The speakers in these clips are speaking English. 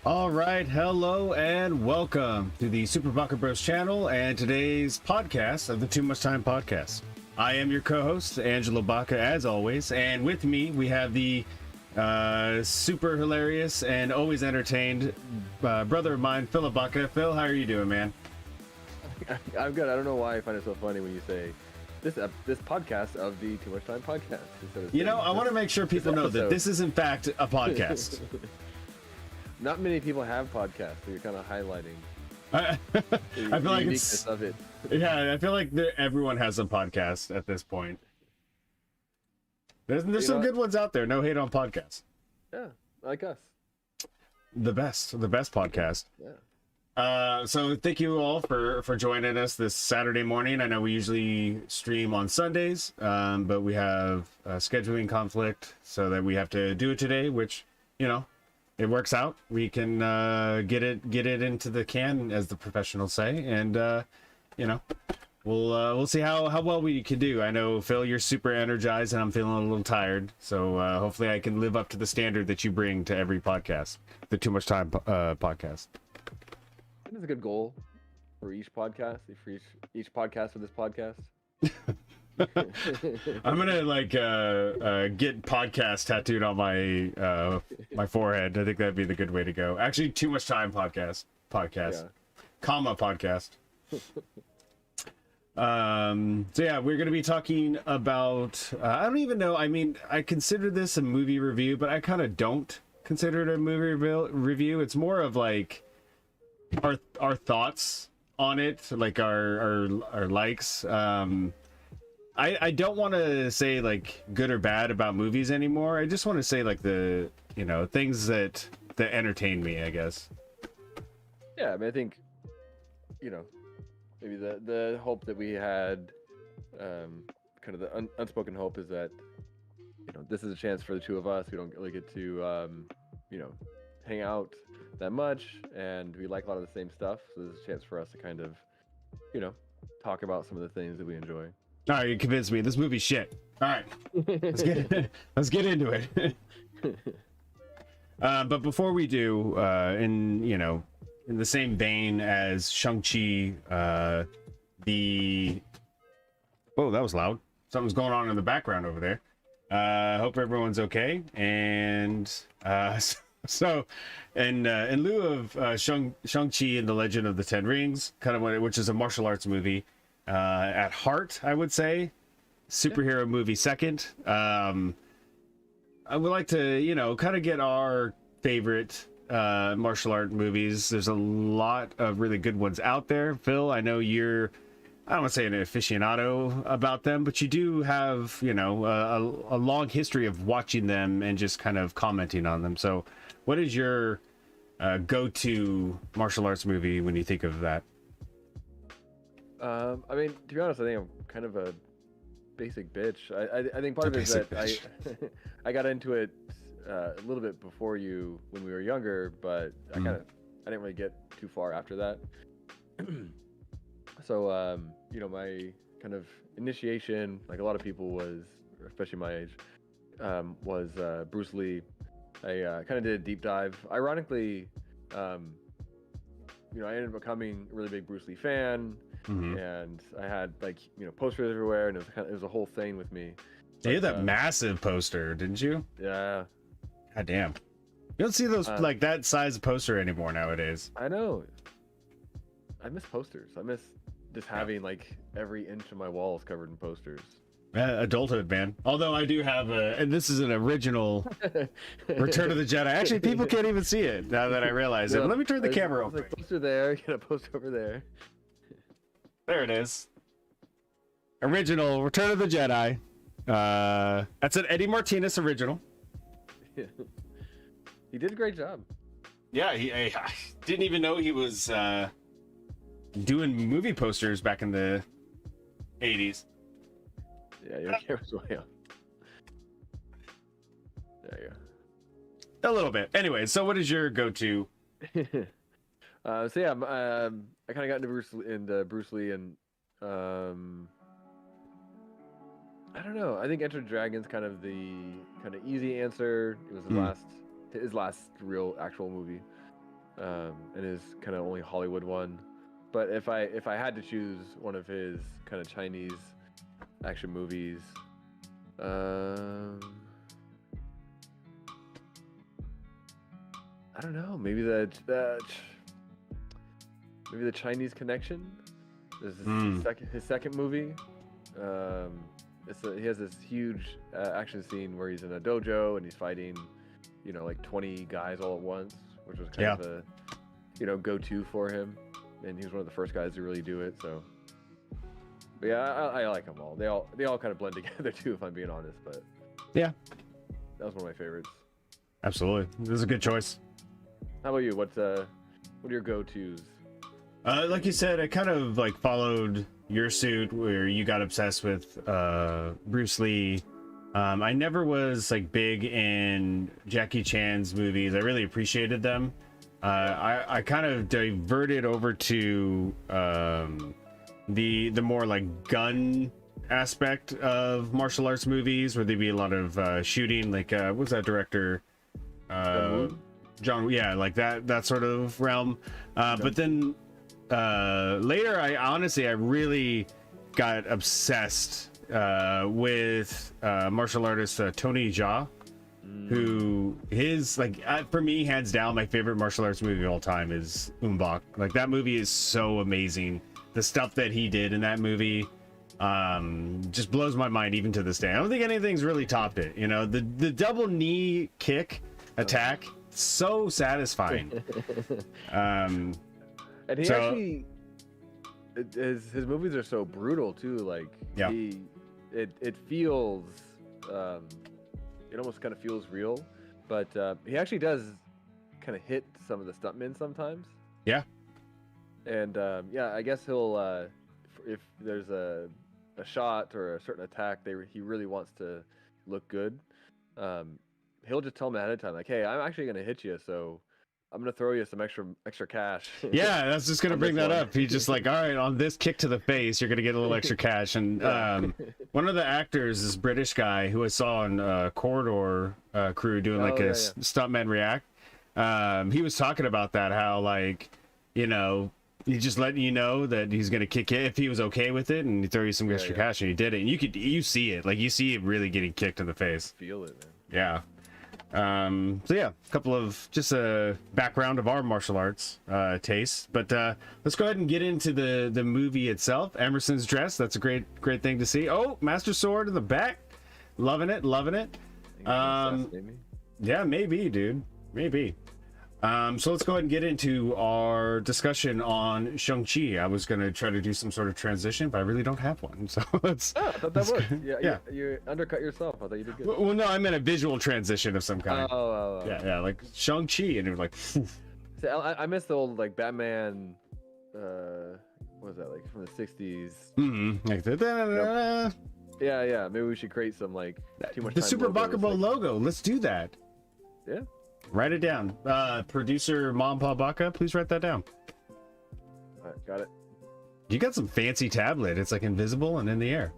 All right, hello and welcome to the Super Baka Bros channel and today's podcast of the Too Much Time podcast. I am your co-host, Angelo Baca, as always, and with me we have the super hilarious and always entertained brother of mine, Philip Baca. Phil, how are you doing, man? I'm good. I don't know why I find it so funny when you say this podcast of the Too Much Time podcast. You know, I want to make sure people know that this is in fact a podcast. Not many people have podcasts, so you're kind of highlighting. I feel like it's of it. Yeah, I feel like everyone has a podcast at this point. There's some good ones out there. No hate on podcasts. Yeah, like us. The best podcast. Yeah. So thank you all for joining us this Saturday morning. I know we usually stream on Sundays, but we have a scheduling conflict, so that we have to do it today, which, you know, it works out. We can get it into the can, as the professionals say, and you know, we'll see how well we can do. I know, Phil, you're super energized, and I'm feeling a little tired, so hopefully I can live up to the standard that you bring to every podcast, the Too Much Time podcast. It is a good goal for each podcast, for each podcast for this podcast. I'm gonna get podcast tattooed on my my forehead. I think that'd be the good way to go. Actually, Too Much Time podcast, Yeah. comma podcast. So yeah, we're gonna be talking about I don't even know. I mean, I consider this a movie review, but I kind of don't consider it a movie review. It's more of like our thoughts on it, like our likes. I don't want to say like good or bad about movies anymore. I just want to say like the, you know, things that entertain me, I guess. Yeah, I mean, I think, you know, maybe the hope that we had, kind of the unspoken hope is that, you know, this is a chance for the two of us. We don't really get to, you know, hang out that much, and we like a lot of the same stuff. So this is a chance for us to kind of, you know, talk about some of the things that we enjoy. All right, you convinced me. This movie's shit. All right, let's get into it. But before we do, in the same vein as Shang-Chi, whoa, that was loud. Something's going on in the background over there. Hope everyone's okay. And so, in lieu of Shang-Chi and the Legend of the Ten Rings, which is a martial arts movie, at heart, I would say superhero movie second. I would like to, you know, kind of get our favorite martial art movies. There's a lot of really good ones out there. Phil, I know you're, I don't want to say an aficionado about them, but you do have, you know, a long history of watching them and just kind of commenting on them. So what is your go-to martial arts movie when you think of that? I mean, to be honest, I think I'm kind of a basic bitch. I think part of it is that I got into it a little bit before you when we were younger, but I didn't really get too far after that. So you know, my kind of initiation, like a lot of people was, especially my age, was Bruce Lee. I kind of did a deep dive. Ironically, you know, I ended up becoming a really big Bruce Lee fan. And I had, like, you know, posters everywhere, and it was a whole thing with me. You had that massive poster, didn't you? Yeah. God damn. You don't see those like that size poster anymore nowadays. I know. I miss posters. I miss just having like every inch of my walls covered in posters. Adulthood, man. Although I do have and this is an original Return of the Jedi. Actually, people can't even see it now that I realize it. But let me turn the camera over. Like, poster there, you got a poster over there. There it is. Original Return of the Jedi. That's an Eddie Martinez original. Yeah. He did a great job. Yeah, I didn't even know he was doing movie posters back in the 80s. Yeah, your camera's way up. There you go. A little bit. Anyway, so what is your go-to? So yeah, I kind of got into Bruce Lee, and I don't know. I think Enter the Dragon's kind of the easy answer. It was his last real actual movie. and his kind of only Hollywood one. But if I had to choose one of his kind of Chinese action movies, I don't know. Maybe maybe the Chinese Connection. This is his second movie. He has this huge action scene where he's in a dojo and he's fighting, like 20 guys all at once, which was kind of a, go-to for him. And he was one of the first guys to really do it. So, but yeah, I like them all. They all kind of blend together too, if I'm being honest. But yeah, that was one of my favorites. Absolutely, this is a good choice. How about you? What are your go-tos? Like you said, I kind of like followed your suit where you got obsessed with Bruce Lee. I never was like big in Jackie Chan's movies. I really appreciated them. I kind of diverted over to the more like gun aspect of martial arts movies, where there'd be a lot of shooting. Like what was that director? John, yeah, like that sort of realm. But then later, I really got obsessed with martial artist Tony Jaa, who for me, hands down, my favorite martial arts movie of all time is Umbak. Like that movie is so amazing. The stuff that he did in that movie just blows my mind even to this day. I don't think anything's really topped it. The double knee kick attack, so satisfying. And he actually, his movies are so brutal too. Like it feels, it almost kind of feels real, but he actually does kind of hit some of the stuntmen sometimes. Yeah. And I guess he'll, if there's a shot or a certain attack, he really wants to look good. He'll just tell them ahead of time, like, "Hey, I'm actually gonna hit you, so I'm gonna throw you some extra cash." Yeah, that's just gonna bring that up. He's just like, all right, on this kick to the face, you're gonna get a little extra cash. And one of the actors, this British guy who I saw on Corridor Crew doing stuntman react, he was talking about that, how like, he's just letting you know that he's gonna kick it if he was okay with it, and he throw you some extra cash, and he did it, and you see it, like you see it really getting kicked in the face. Feel it, man. Yeah. So yeah, a couple of just a background of our martial arts tastes, but let's go ahead and get into the movie itself. Emerson's dress, that's a great thing to see. Oh, Master Sword in the back, loving it. Yeah, maybe, dude, maybe. So let's go ahead and get into our discussion on Shang-Chi. I was gonna try to do some sort of transition, but I really don't have one. So let's. Oh, I thought that worked. Yeah. You undercut yourself. I thought you did good. Well, no, I meant a visual transition of some kind. Oh. Yeah, like Shang-Chi, and it was like. See, I missed the old like Batman. What was that, like from the '60s? Mm-hmm. Like Nope. Yeah. Maybe we should create some like too much. The Super Bakubo logo. Let's do that. Yeah. Write it down. Producer Mom Pa Baka, please write that down. All right, got it. You got some fancy tablet. It's like invisible and in the air.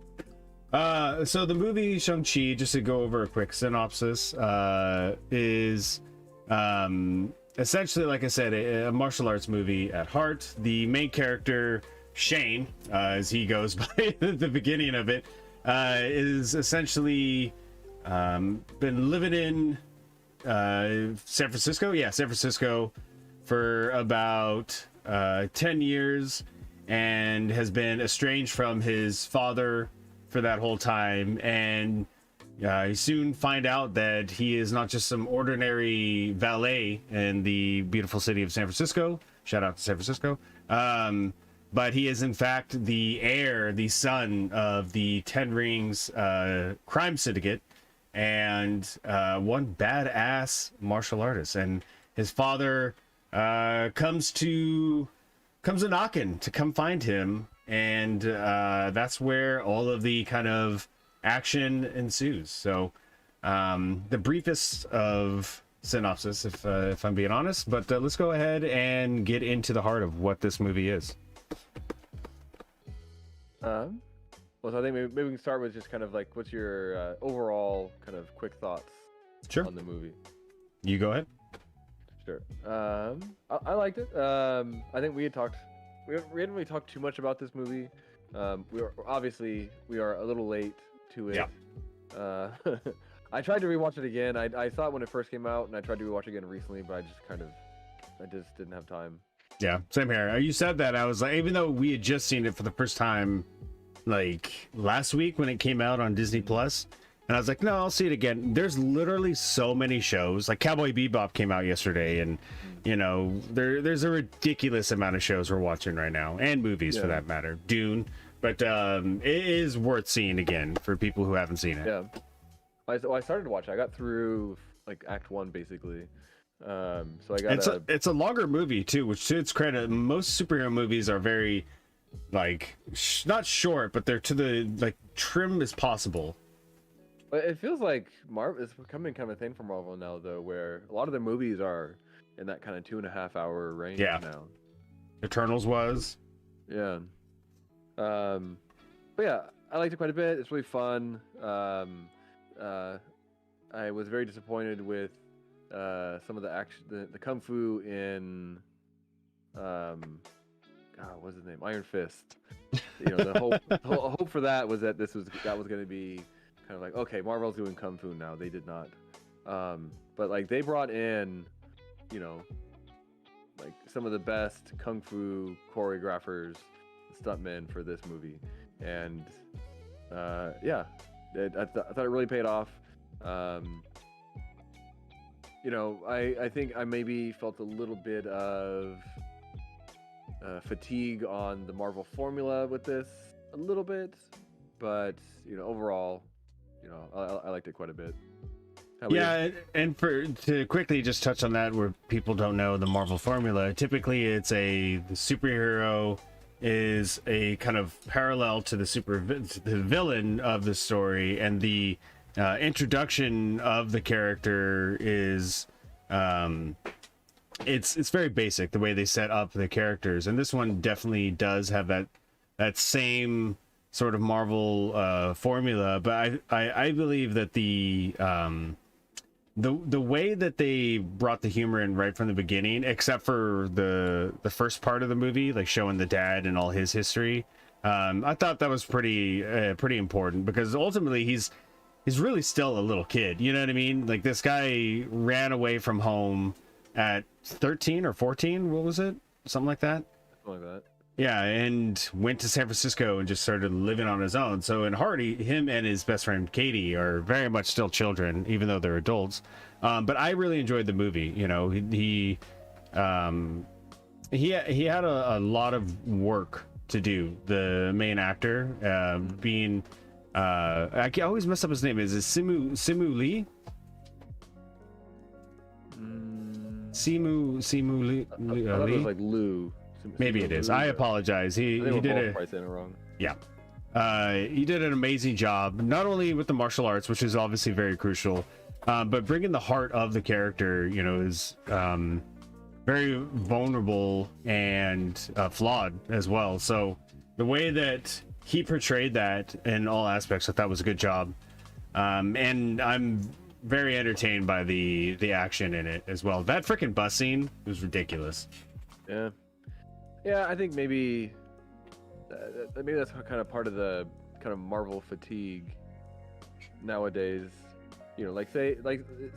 So the movie Shang-Chi, just to go over a quick synopsis, is essentially, like I said, a martial arts movie at heart. The main character, Shang, as he goes by at the beginning of it, is essentially been living in San Francisco. Yeah, San Francisco for about 10 years, and has been estranged from his father for that whole time. And you soon find out that he is not just some ordinary valet in the beautiful city of San Francisco. Shout out to San Francisco. But he is in fact the heir, the son of the Ten Rings crime syndicate, and one badass martial artist. And his father comes a knocking to come find him, and that's where all of the kind of action ensues. So the briefest of synopsis, if I'm being honest, but let's go ahead and get into the heart of what this movie is. Well, so I think maybe we can start with just kind of like, what's your overall kind of quick thoughts Sure. on the movie? You go ahead. Sure. I liked it. I think we had talked. We hadn't really talked too much about this movie. We are a little late to it. Yeah. I tried to rewatch it again. I saw it when it first came out, and I tried to rewatch it again recently, but I just didn't have time. Yeah, same here. You said that, I was like, even though we had just seen it for the first time, like last week when it came out on Disney Plus, and I was like, no, I'll see it again. There's literally so many shows. Like Cowboy Bebop came out yesterday, and you know, there's a ridiculous amount of shows we're watching right now, and movies for that matter. Dune, but it is worth seeing again for people who haven't seen it. Yeah, I started to watch it. I got through like Act 1 basically. So I got it's a longer movie too, which to its credit, most superhero movies are very like not short, but they're to the like trim as possible. But it feels like Marvel is becoming kind of a thing for Marvel now, though, where a lot of their movies are in that kind of 2.5-hour range now. Eternals was. Yeah. But yeah, I liked it quite a bit. It's really fun. I was very disappointed with some of the action, the kung fu in, what's his name? Iron Fist. You know, the hope for that was that that was going to be kind of like, okay, Marvel's doing kung fu now. They did not. But like they brought in, you know, like some of the best kung fu choreographers, stuntmen for this movie, and I thought it really paid off. You know, I think I maybe felt a little bit of fatigue on the Marvel formula with this, a little bit, but you know, overall, you know, I liked it quite a bit. Yeah, and to quickly just touch on that, where people don't know the Marvel formula, typically it's the superhero is a kind of parallel to the villain of the story, and the introduction of the character is it's very basic the way they set up the characters, and this one definitely does have that same sort of Marvel formula, but I believe that the way that they brought the humor in right from the beginning, except for the first part of the movie, like showing the dad and all his history, I thought that was pretty important, because ultimately he's really still a little kid. You know what I mean? Like, this guy ran away from home at 13 or 14. What was it? Something like that. Something like that. Yeah, and went to San Francisco and just started living on his own. So in Hardy, him and his best friend Katie are very much still children, even though they're adults. But I really enjoyed the movie. You know, he had a lot of work to do. The main actor, being I always mess up his name. Is it Simu Lee? Simu Lee. I thought it was like Lou. Maybe it is. I apologize. He did it. Wrong. Yeah. He did an amazing job, not only with the martial arts, which is obviously very crucial, but bringing the heart of the character, you know, is very vulnerable and flawed as well. So the way that he portrayed that in all aspects, I thought was a good job. And I'm very entertained by the action in it as well. That freaking bus scene was ridiculous. Yeah. Yeah, I think maybe that's kind of part of the kind of Marvel fatigue nowadays. You know, like say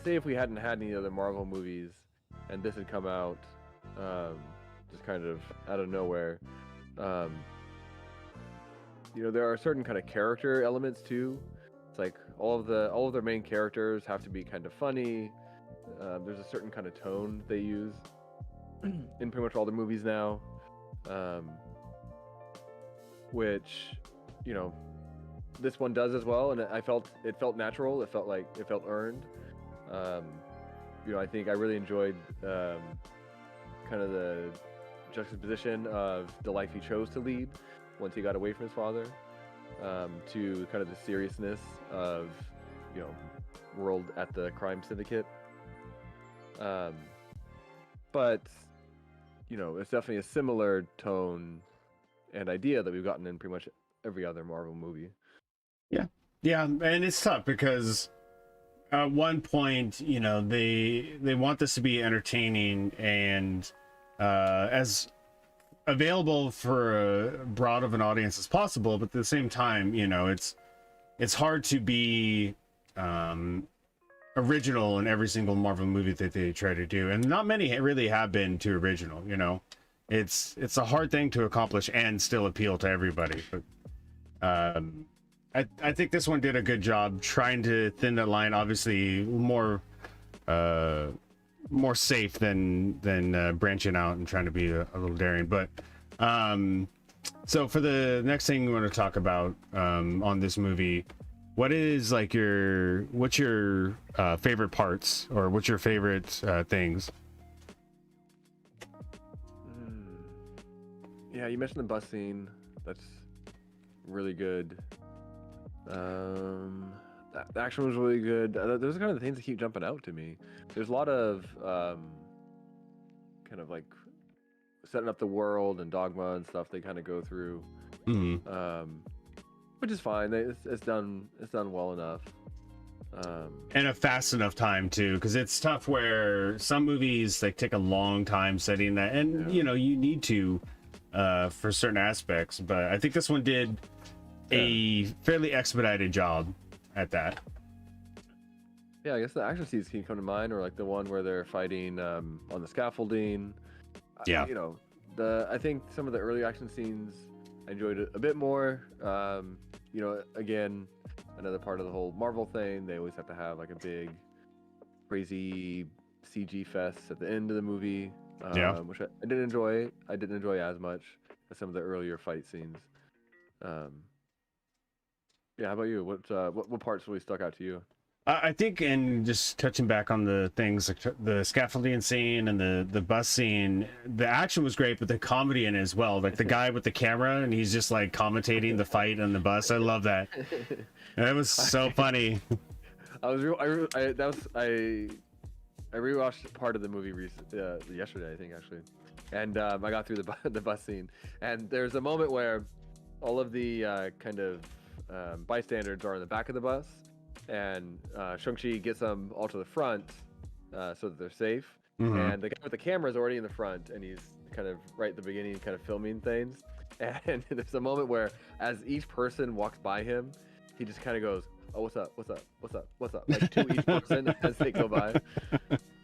if we hadn't had any other Marvel movies and this had come out just kind of out of nowhere, you know, there are certain kind of character elements too. It's like all of their main characters have to be kind of funny. There's a certain kind of tone they use in pretty much all the movies now. Which, you know, this one does as well, and it felt natural. It felt earned. You know, I think I really enjoyed kind of the juxtaposition of the life he chose to lead once he got away from his father, to kind of the seriousness of, you know, world at the crime syndicate. But you know, it's definitely a similar tone and idea that we've gotten in pretty much every other Marvel movie. Yeah, and it's tough because at one point, you know, they want this to be entertaining and as available for a broad of an audience as possible, but at the same time, you know, it's hard to be original in every single Marvel movie that they try to do, and not many really have been too original. You know, it's a hard thing to accomplish and still appeal to everybody. But I think this one did a good job trying to thin that line. Obviously, more safe than branching out and trying to be a little daring. But so for the next thing we want to talk about on this movie, what is like what's your favorite parts, or what's your favorite things? Yeah, you mentioned the bus scene. That's really good. The action was really good. Those are kind of the things that keep jumping out to me. There's a lot of kind of like setting up the world and dogma and stuff they kind of go through, which is fine. It's done well enough, and a fast enough time too, because it's tough where some movies like take a long time setting that, and you know, you need to for certain aspects, but I think this one did a fairly expedited job at that. Yeah, I guess the action scenes can come to mind, or like the one where they're fighting on the scaffolding. Yeah. You know, I think some of the early action scenes I enjoyed it a bit more. You know, again, another part of the whole Marvel thing, they always have to have like a big, crazy CG fest at the end of the movie, which I didn't enjoy. I didn't enjoy as much as some of the earlier fight scenes. Yeah, how about you? What parts really stuck out to you? I think, and just touching back on the things like the scaffolding scene and the bus scene, the action was great, but the comedy in it as well. Like the guy with the camera and he's just like commentating the fight on the bus. I love that. That was so funny. I rewatched part of the movie yesterday, I think, actually, and I got through the bus scene, and there's a moment where all of the kind of bystanders are in the back of the bus, and Shang-Chi gets them all to the front so that they're safe. And the guy with the camera is already in the front, and he's kind of right at the beginning, kind of filming things. And there's a moment where, as each person walks by him, he just kind of goes, "Oh, what's up? What's up? What's up? What's up?" Like to each person as they go by.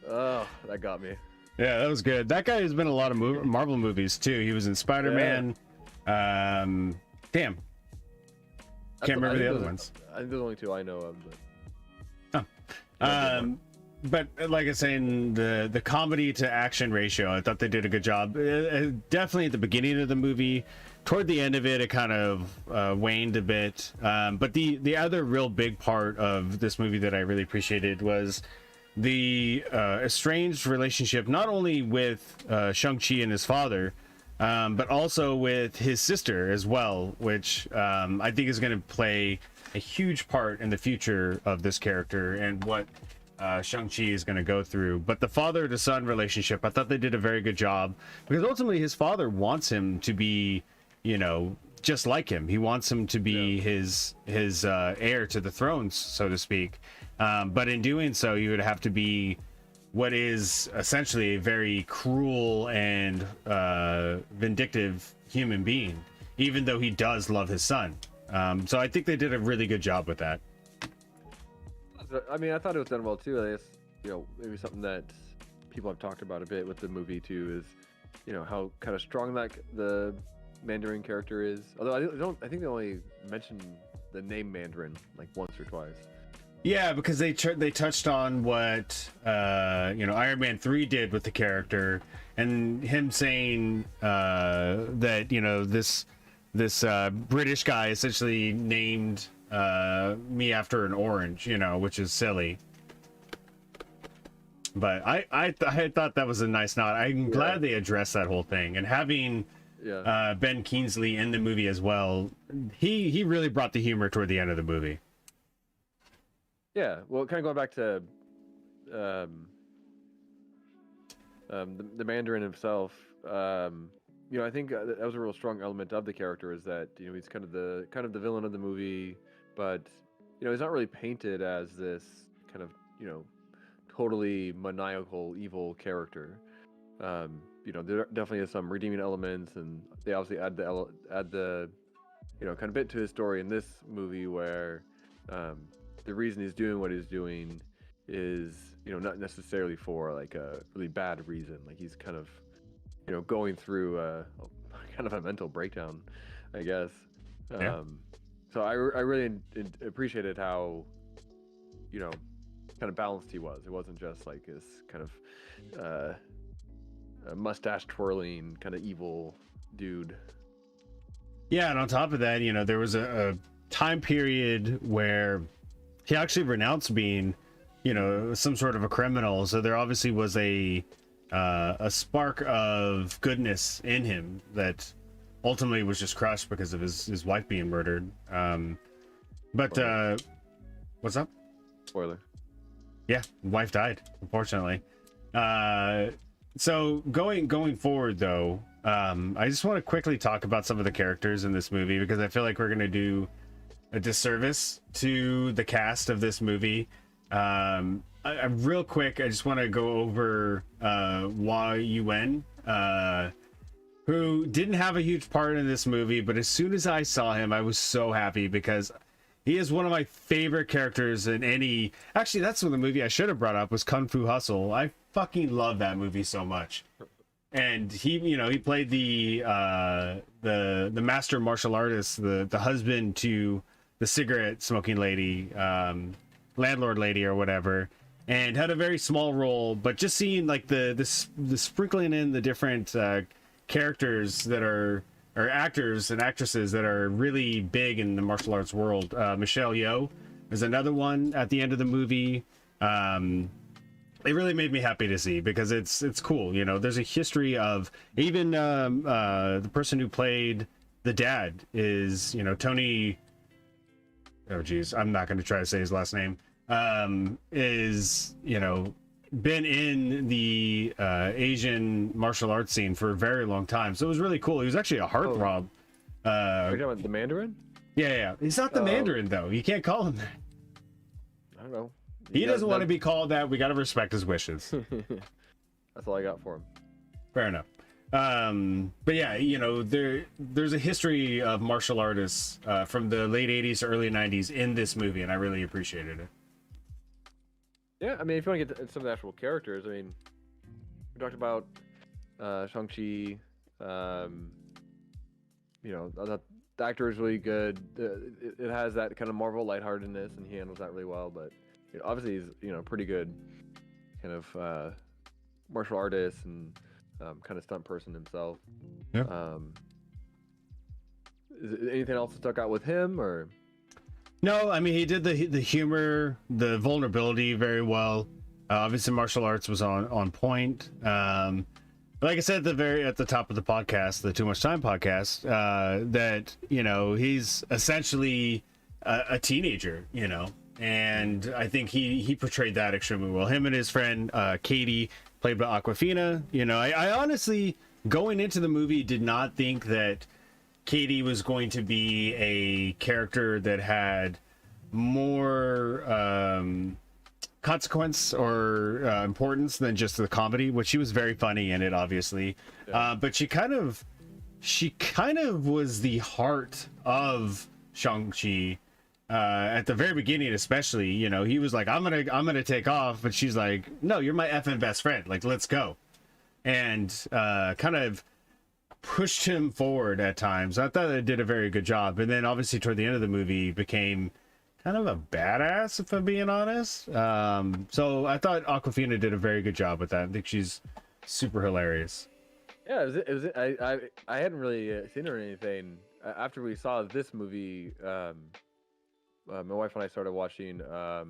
Oh, that got me. Yeah, that was good. That guy has been in a lot of Marvel movies too. He was in Spider-Man. Damn. Can't remember the other ones. I think there's only two I know of. But like I was saying, the comedy to action ratio, I thought they did a good job. Definitely at the beginning of the movie. Toward the end of it, it kind of waned a bit. But the other real big part of this movie that I really appreciated was the estranged relationship, not only with Shang-Chi and his father, but also with his sister as well, which I think is going to play a huge part in the future of this character and what Shang-Chi is going to go through. But the father to son relationship, I thought they did a very good job, because ultimately his father wants him to be, you know, just like him. He wants him to be his heir to the throne, so to speak. But in doing so, you would have to be what is essentially a very cruel and vindictive human being, even though he does love his son. So I think they did a really good job with that. I mean, I thought it was done well too. I guess, you know, maybe something that people have talked about a bit with the movie too is, you know, how kind of strong that the Mandarin character is. Although I think they only mentioned the name Mandarin like once or twice. Yeah, because they touched on what you know, Iron Man 3 did with the character, and him saying that, you know, this British guy essentially named me after an orange, you know, which is silly. But I thought that was a nice nod. I'm glad they addressed that whole thing, and having Ben Kingsley in the movie as well, he really brought the humor toward the end of the movie. Yeah, well, kind of going back to the Mandarin himself, you know, I think that was a real strong element of the character, is that, you know, he's kind of the villain of the movie, but, you know, he's not really painted as this kind of, totally maniacal evil character. There definitely is some redeeming elements, and they obviously add the kind of bit to his story in this movie where the reason he's doing what he's doing is not necessarily for like a really bad reason. Like he's kind of going through kind of a mental breakdown, I guess. Yeah. So I really appreciated how kind of balanced he was. It wasn't just like this kind of mustache twirling kind of evil dude. Yeah, and on top of that, there was a time period where he actually renounced being, some sort of a criminal. So there obviously was a spark of goodness in him that ultimately was just crushed because of his wife being murdered. But what's up? Spoiler. Yeah, wife died, unfortunately. So going forward though, I just want to quickly talk about some of the characters in this movie because I feel like we're gonna do a disservice to the cast of this movie. Real quick, I just want to go over Hua Yuan, who didn't have a huge part in this movie, but as soon as I saw him, I was so happy because he is one of my favorite characters in any. Actually, that's one of the movie I should have brought up was Kung Fu Hustle. I fucking love that movie so much. And he played the master martial artist, the husband to the cigarette smoking lady, landlord lady or whatever, and had a very small role. But just seeing like the sprinkling in the different characters that are or actors and actresses that are really big in the martial arts world. Michelle Yeoh is another one at the end of the movie. It really made me happy to see because it's cool. There's a history of even the person who played the dad is Tony. Oh geez, I'm not going to try to say his last name. Is been in the Asian martial arts scene for a very long time, so it was really cool. He was actually a heartthrob. Are you talking about the Mandarin? Yeah. He's not the Mandarin though. You can't call him that. I don't know. He doesn't want to be called that. We got to respect his wishes. That's all I got for him. Fair enough. But yeah, there's a history of martial artists from the late 80s to early 90s in this movie, and I really appreciated it. Yeah, I mean, if you want to get to some of the actual characters, I mean, we talked about Shang-Chi. The actor is really good. It has that kind of Marvel lightheartedness, and he handles that really well. But obviously, he's pretty good, kind of martial artist and kind of stunt person himself. Yeah. Is there anything else that stuck out with him, or? No, I mean he did the humor, the vulnerability very well. Obviously, martial arts was on point. Like I said at the top of the podcast, the Too Much Time podcast, that he's essentially a teenager, and I think he portrayed that extremely well. Him and his friend Katie, played by Awkwafina. I honestly, going into the movie, did not think that Katie was going to be a character that had more consequence or importance than just the comedy, which she was very funny in it, obviously. Yeah. But she kind of was the heart of Shang-Chi at the very beginning, especially. He was like, I'm gonna take off, but she's like, no, you're my effing best friend, like, let's go. And kind of pushed him forward at times. I thought it did a very good job. And then obviously toward the end of the movie became kind of a badass, if I'm being honest. So I thought Awkwafina did a very good job with that. I think she's super hilarious. Yeah, I hadn't really seen her in anything. After we saw this movie, my wife and I started watching her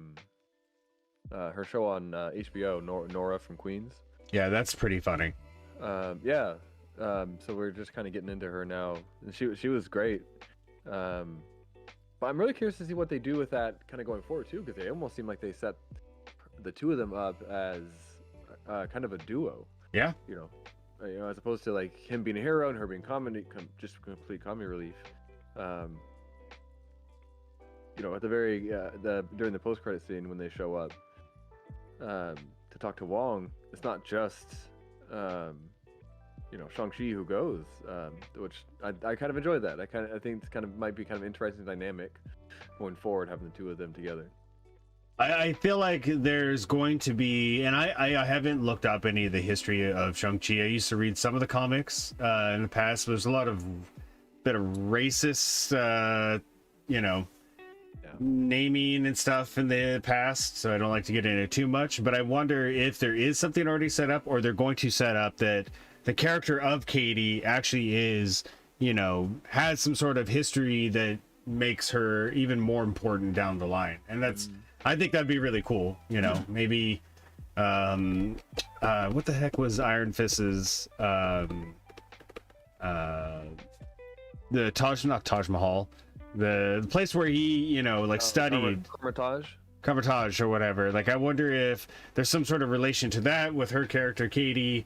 show on HBO, Nora from Queens. Yeah, that's pretty funny. Yeah. So we're just kind of getting into her now. And she was great. But I'm really curious to see what they do with that kind of going forward too, because they almost seem like they set the two of them up as kind of a duo. Yeah. As opposed to like him being a hero and her being just complete comedy relief. At the very during the post-credit scene when they show up, to talk to Wong, it's not just Shang-Chi who goes, which I kind of enjoy that. I think it's kind of might be kind of interesting dynamic going forward, having the two of them together. I feel like there's going to be, and I haven't looked up any of the history of Shang-Chi. I used to read some of the comics in the past. There's a lot of bit of racist, naming and stuff in the past, so I don't like to get into it too much. But I wonder if there is something already set up, or they're going to set up that the character of Katie actually is, has some sort of history that makes her even more important down the line. And that's, I think that'd be really cool. Maybe, what the heck was Iron Fist's, the not Taj Mahal, the place where he, studied Covertage or whatever. Like, I wonder if there's some sort of relation to that with her character, Katie.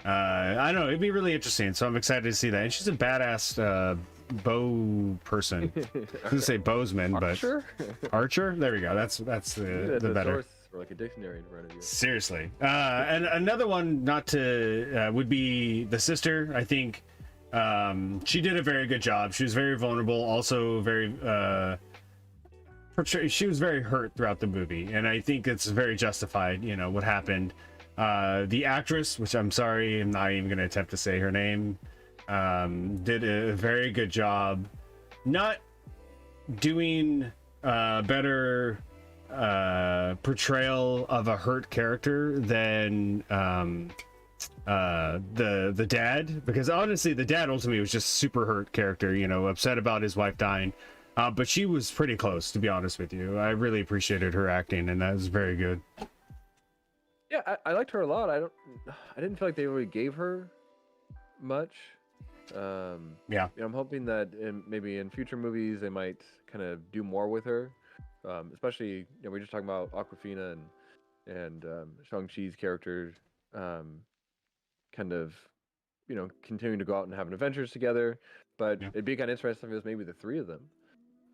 I don't know. It'd be really interesting. So I'm excited to see that. And she's a badass bow person. I was gonna say bowsman, Archer? but Archer. There we go. That's the better. Source or like a dictionary in front of you. Seriously. And another one, not to would be the sister. I think she did a very good job. She was very vulnerable. Also very. She was very hurt throughout the movie, and I think it's very justified. What happened. The actress, which I'm sorry, I'm not even going to attempt to say her name, did a very good job not doing better portrayal of a hurt character than the dad, because honestly the dad ultimately was just super hurt character, upset about his wife dying, but she was pretty close, to be honest with you. I really appreciated her acting, and that was very good. Yeah, I liked her a lot. I didn't feel like they really gave her much. Yeah. I'm hoping that maybe in future movies they might kind of do more with her. Especially, we're just talking about Awkwafina and Shang-Chi's character, kind of, continuing to go out and having adventures together. But Yeah. it'd be kind of interesting if it was maybe the three of them.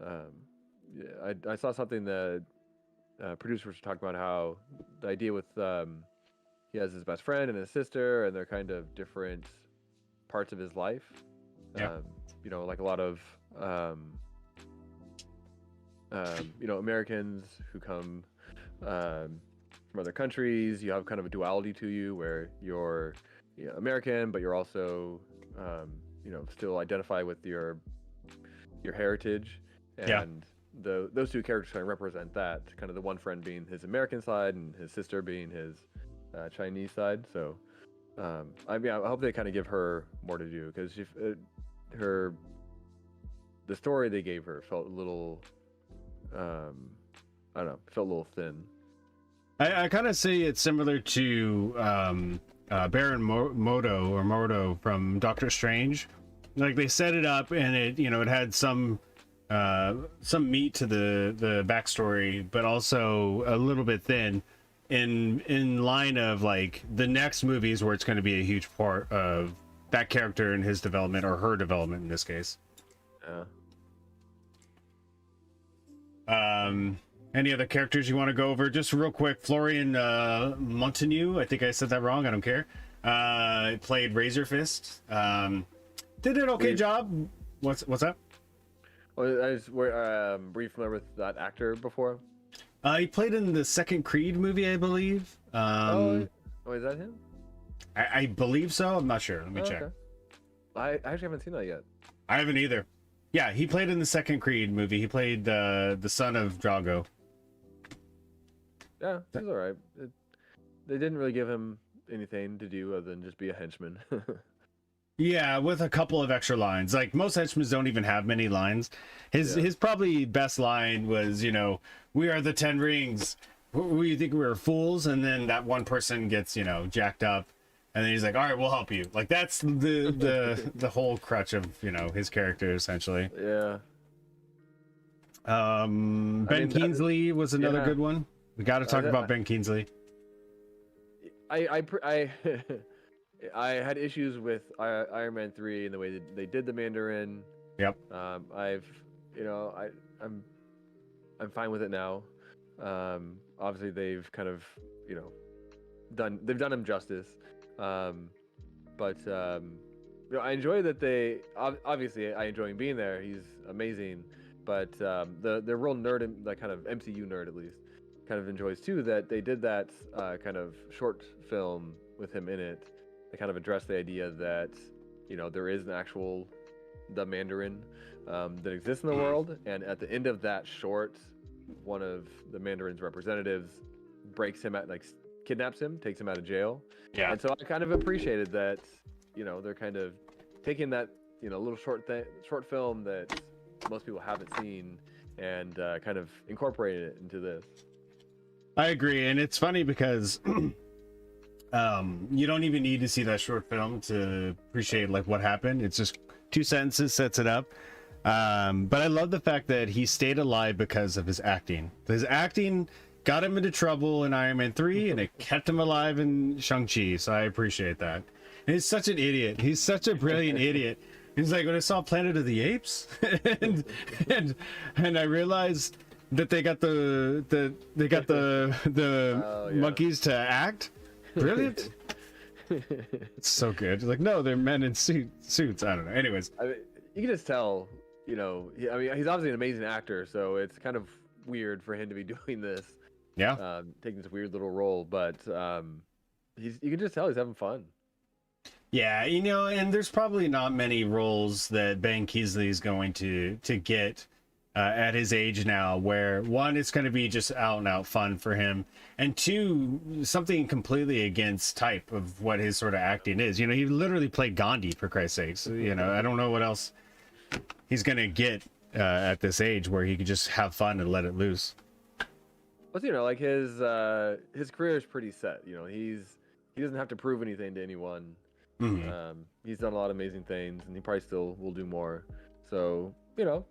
Yeah, I saw something that producers were talking about how the idea with he has his best friend and his sister, and they're kind of different parts of his life. Yeah. Like a lot of Americans who come from other countries. You have kind of a duality to you where you're American, but you're also still identify with your heritage. And those two characters kind of represent that, kind of the one friend being his American side and his sister being his Chinese side. So I hope they kind of give her more to do, because the story they gave her felt a little I don't know, felt a little thin. I kind of say it's similar to Baron Mordo from Doctor Strange. Like, they set it up, and it had some meat to the backstory, but also a little bit thin in line of like the next movies where it's going to be a huge part of that character and his development, or her development in this case. Any other characters you want to go over just real quick? Florian Montague, I think I said that wrong, I don't care, played Razor Fist. Did an okay job. What's that? Were you familiar with that actor before? He played in the second Creed movie, I believe. Is that him? I believe so. I'm not sure. Let me check. Okay. I actually haven't seen that yet. I haven't either. Yeah, he played in the second Creed movie. He played the son of Drago. Yeah, he's all right. They didn't really give him anything to do other than just be a henchman. Yeah, with a couple of extra lines. Like, most henchmen don't even have many lines. His probably best line was, we are the 10 Rings. Who you think we were, fools? And then that one person gets, jacked up, and then he's like, all right, we'll help you. Like, that's the whole crutch of, his character, essentially. Yeah. Ben Kingsley was another good one. We got to talk about Ben Kingsley. I had issues with Iron Man 3 and the way that they did the Mandarin. Yep. I'm I'm fine with it now. obviously they've kind of, you know, done him justice. Um, but you know, I enjoy that obviously I enjoy him being there. He's amazing, but the real nerd, the kind of MCU nerd at least, kind of enjoys too that they did that kind of short film with him in it. They kind of addressed the idea that, you know, there is an actual the Mandarin that exists in the world, and at the end of that short, one of the Mandarin's representatives breaks him kidnaps him, takes him out of jail. Yeah. And so I kind of appreciated that, you know, they're kind of taking that, you know, little short film that most people haven't seen and kind of incorporating it into this. I agree, and it's funny because you don't even need to see that short film to appreciate like what happened. It's just 2 sentences sets it up. But I love the fact that he stayed alive because of his acting. His acting got him into trouble in Iron Man 3, and it kept him alive in Shang-Chi, so I appreciate that. And he's such an idiot. He's such a brilliant idiot. He's like, when I saw Planet of the Apes, and I realized that they got the monkeys to act. Brilliant. It's so good. Like, no, they're men in suits. I don't know. Anyways, I mean, you can just tell, you know, I mean, he's obviously an amazing actor, so it's kind of weird for him to be doing this. yeah. Taking this weird little role, but you can just tell he's having fun. Yeah, you know, and there's probably not many roles that Ben Kingsley is going to get at his age now, where one, it's going to be just out and out fun for him, and two, something completely against type of what his sort of acting is. You know, he literally played Gandhi, for Christ's sakes. You know, I don't know what else he's going to get at this age where he could just have fun and let it loose. But you know, like his career is pretty set. You know, he doesn't have to prove anything to anyone. Mm-hmm. He's done a lot of amazing things, and he probably still will do more. So, you know,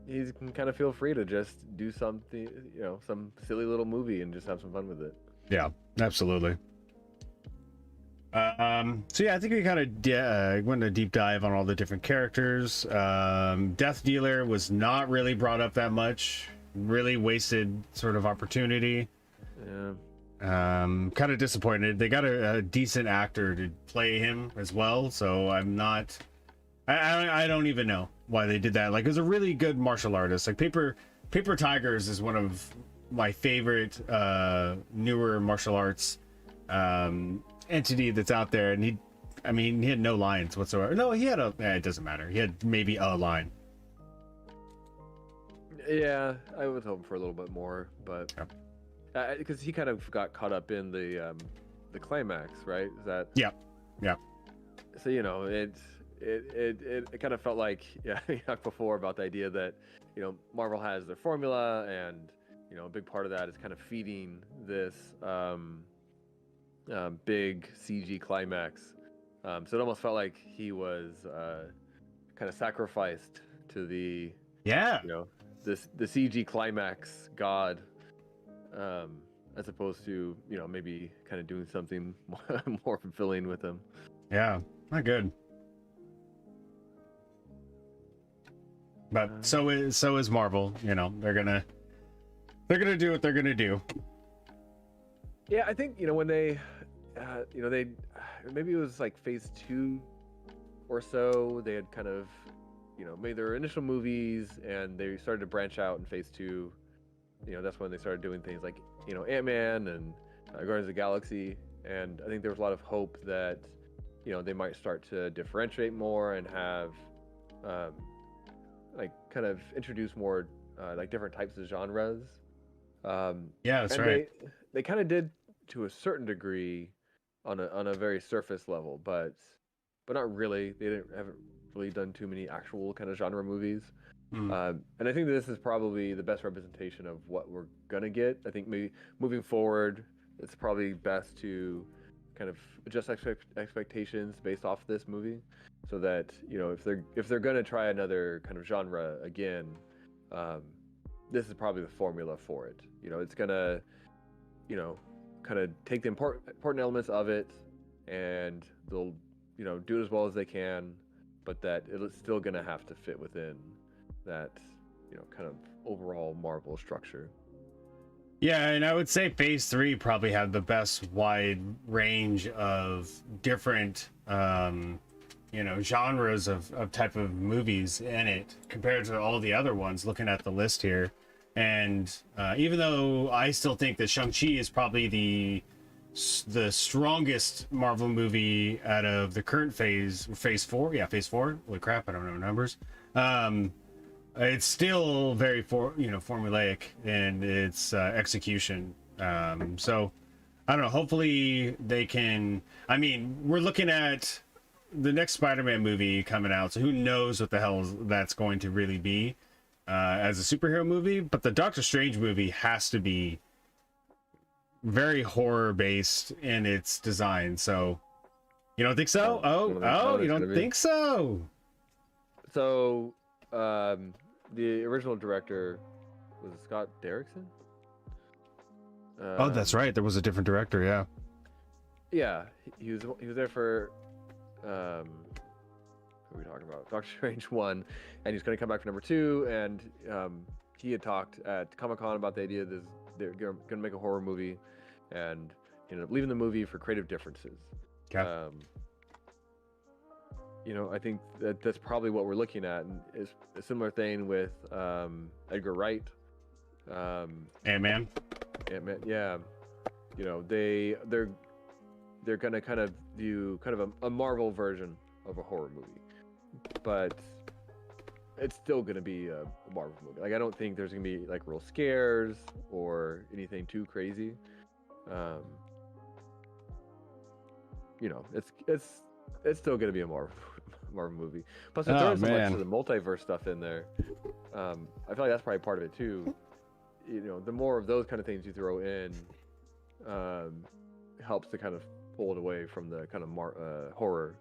he can kind of feel free to just do something, you know, some silly little movie and just have some fun with it. Yeah, absolutely. So yeah, I think we kind of went a deep dive on all the different characters. Death Dealer was not really brought up that much. Really wasted sort of opportunity. Yeah. Kind of disappointed. They got a decent actor to play him as well, so I'm not. I don't even know why they did that. Like, it was a really good martial artist. Like Paper Tigers is one of my favorite newer martial arts entity that's out there, and he had no lines whatsoever. No, he had it doesn't matter. He had maybe a line. Yeah, I was hoping for a little bit more, but because he kind of got caught up in the climax, right? Is that? Yeah. So you know, it kind of felt like, yeah, we talked before about the idea that, you know, Marvel has their formula, and you know, a big part of that is kind of feeding this big CG climax. So it almost felt like he was kind of sacrificed to the, you know, the CG climax god, as opposed to, you know, maybe kind of doing something more fulfilling with him. Yeah, not good. But so is Marvel. You know, they're gonna do what they're gonna do. Yeah, I think, you know, when they, you know, maybe it was like phase 2 or so, they had kind of, you know, made their initial movies, and they started to branch out in phase 2. You know, that's when they started doing things like, you know, Ant-Man and Guardians of the Galaxy, and I think there was a lot of hope that, you know, they might start to differentiate more and have, like, kind of introduce more, like, different types of genres. Yeah, that's right. They kind of did to a certain degree on a very surface level, but not really. Haven't really done too many actual kind of genre movies. And I think this is probably the best representation of what we're gonna get. I think maybe moving forward, it's probably best to kind of adjust expectations based off this movie, so that, you know, if they're gonna try another kind of genre again, this is probably the formula for it. You know, it's gonna, you know, kind of take the important elements of it, and they'll, you know, do it as well as they can, but that it's still gonna have to fit within that, you know, kind of overall Marvel structure. Yeah, and I would say Phase 3 probably had the best wide range of different, genres of type of movies in it compared to all the other ones. Looking at the list here, and even though I still think that Shang-Chi is probably the strongest Marvel movie out of the current phase 4. Yeah, phase 4. Holy crap, I don't know numbers. It's still very formulaic in its execution. So I don't know. Hopefully they can. I mean, we're looking at the next Spider-Man movie coming out, so who knows what the hell that's going to really be as a superhero movie. But the Doctor Strange movie has to be very horror based in its design. So you don't think so? You don't think so? So, the original director was it Scott Derrickson. Oh, that's right. There was a different director. Yeah. Yeah, he was there for what are we talking about? Doctor Strange 1, and he's going to come back for number 2. And he had talked at Comic-Con about the idea that they're going to make a horror movie, and he ended up leaving the movie for creative differences. Okay. I think that's probably what we're looking at, and it's a similar thing with Edgar Wright. Ant-Man. Ant-Man, yeah. They're gonna kind of do kind of a Marvel version of a horror movie, but it's still gonna be a Marvel movie. Like, I don't think there's gonna be like real scares or anything too crazy. It's still gonna be a Marvel movie. Plus, if there's so much of the multiverse stuff in there, I feel like that's probably part of it too. The more of those kind of things you throw in, helps to kind of pull it away from the kind of horror.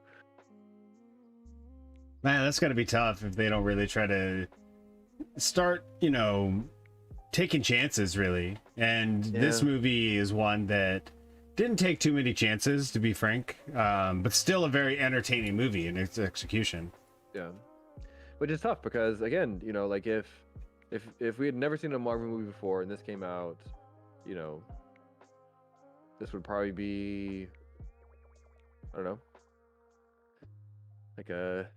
Man, that's gonna be tough if they don't really try to start, taking chances, really. And this movie is one that didn't take too many chances, to be frank, but still a very entertaining movie in its execution. Yeah, which is tough because, again, like if we had never seen a Marvel movie before and this came out, this would probably be, I don't know, like a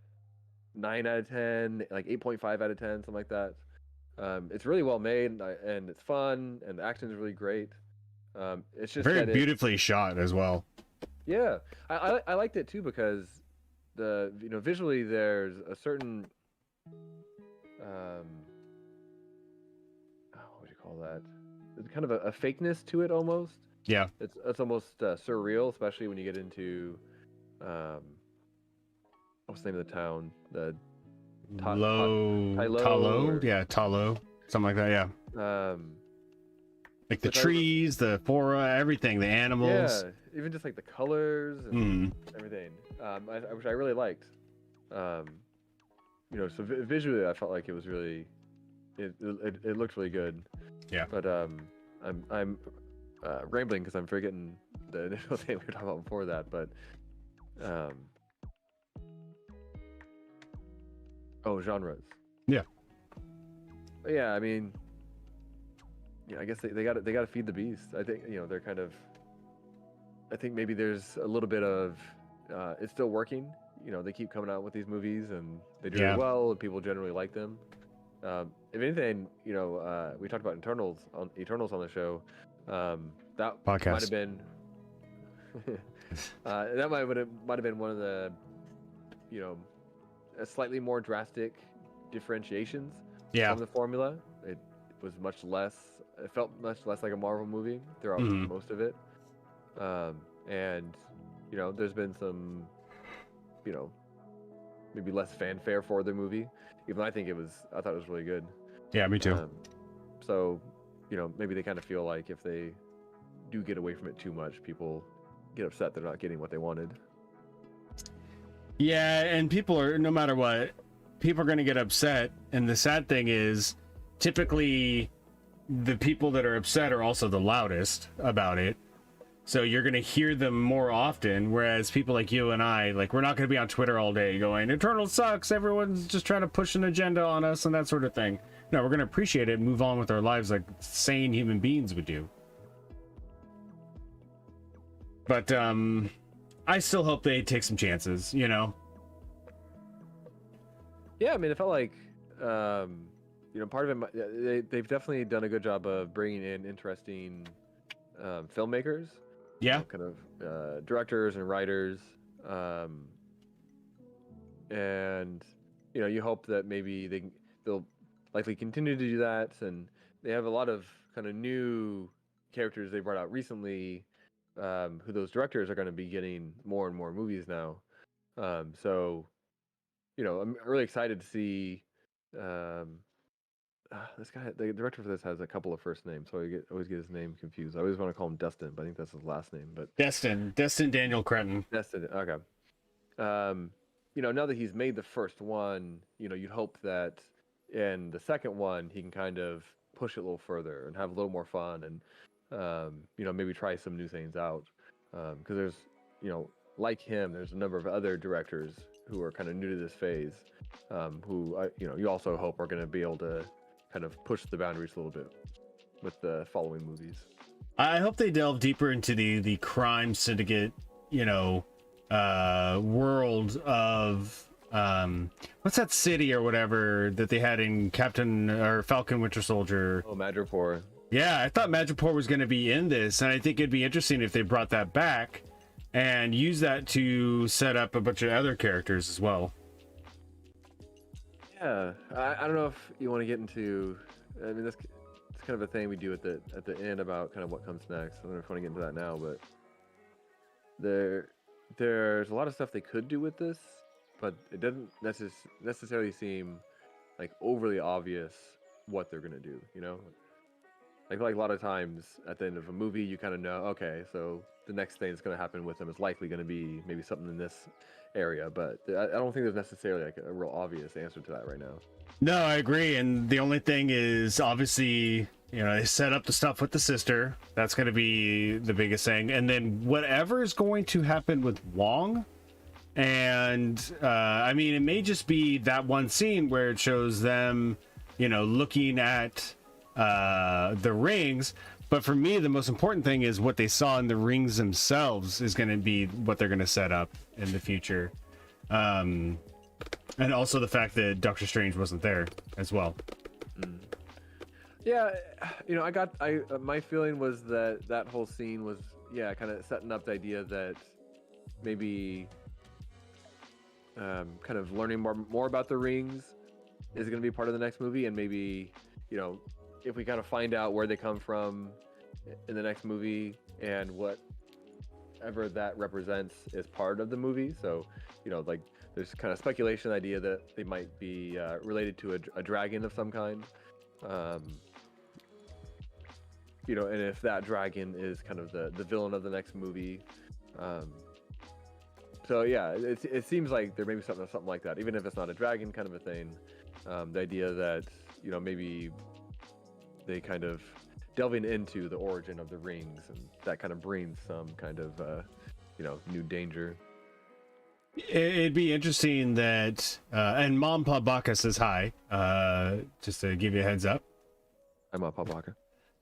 9 out of 10, like 8.5 out of 10, something like that. It's really well made, and it's fun, and the action is really great. It's just very beautifully shot as well. Yeah, I liked it too because visually there's a certain what would you call that? There's kind of a fakeness to it almost. Yeah, it's almost surreal, especially when you get into what's the name of the town? The Talo, yeah, Talo, something like that. Yeah. Like the trees, the flora, everything, the animals. Yeah, even just like the colors and everything, which I really liked. So visually, I felt like it was really, it looked really good. Yeah. But I'm rambling because I'm forgetting the initial thing we were talking about before that. But genres. Yeah. But yeah, I mean. I guess they got to feed the beast. I think they're kind of. I think maybe there's a little bit of it's still working. They keep coming out with these movies and they do really well, and people generally like them. If anything, we talked about Eternals on the show. That podcast might have been that might have been one of the a slightly more drastic differentiations from the formula. It was much less. It felt much less like a Marvel movie throughout most of it, and there's been some, maybe less fanfare for the movie. Even though I thought it was really good. Yeah, me too. So, maybe they kind of feel like if they do get away from it too much, people get upset they're not getting what they wanted. Yeah, and people are, no matter what, people are going to get upset. And the sad thing is, typically the people that are upset are also the loudest about it, so you're going to hear them more often, whereas people like you and I, like, we're not going to be on Twitter all day going Eternal sucks, everyone's just trying to push an agenda on us and that sort of thing. No, we're gonna appreciate it and move on with our lives like sane human beings would do. But I still hope they take some chances, you know. Yeah, I mean, it felt like, part of they've definitely done a good job of bringing in interesting filmmakers, Yeah. kind of directors and writers, um, and you hope that maybe they'll likely continue to do that, and they have a lot of kind of new characters they brought out recently, who those directors are going to be getting more and more movies now. So I'm really excited to see. Um, this guy, the director for this, has a couple of first names, so always get his name confused. I always want to call him Destin, but I think that's his last name. But Destin Daniel Cretton. Destin, okay. Now that he's made the first one, you'd hope that in the second one he can kind of push it a little further and have a little more fun, and maybe try some new things out. Because there's, like him, there's a number of other directors who are kind of new to this phase, who you also hope are going to be able to kind of push the boundaries a little bit with the following movies. I hope they delve deeper into the crime syndicate, world of what's that city or whatever that they had in Captain or Falcon Winter Soldier. Oh, Madripoor. Yeah, I thought Madripoor was going to be in this, and I think it'd be interesting if they brought that back and use that to set up a bunch of other characters as well. Yeah, I don't know if you want to get into. I mean, it's kind of a thing we do at the end about kind of what comes next. I don't know if you want to get into that now, but there's a lot of stuff they could do with this, but it doesn't necessarily seem like overly obvious what they're gonna do. Like a lot of times at the end of a movie, you kind of know, okay, so the next thing that's going to happen with them is likely going to be maybe something in this area, but I don't think there's necessarily like a real obvious answer to that right now. No, I agree. And the only thing is, obviously, they set up the stuff with the sister. That's going to be the biggest thing. And then whatever is going to happen with Wong. And I mean, it may just be that one scene where it shows them, looking at the rings. But for me, the most important thing is what they saw in the rings themselves is going to be what they're going to set up in the future. And also the fact that Doctor Strange wasn't there as well. Yeah, my feeling was that whole scene was, kind of setting up the idea that maybe kind of learning more about the rings is going to be part of the next movie, and maybe, if we kind of find out where they come from in the next movie and whatever that represents is part of the movie. So, like there's kind of speculation idea that they might be related to a dragon of some kind. And if that dragon is kind of the villain of the next movie. So yeah, it seems like there may be something like that, even if it's not a dragon kind of a thing. The idea that, maybe they kind of delving into the origin of the rings, and that kind of brings some kind of new danger. It'd be interesting that and Mom Pabaka says hi, just to give you a heads up. I'm Mom Pabaka.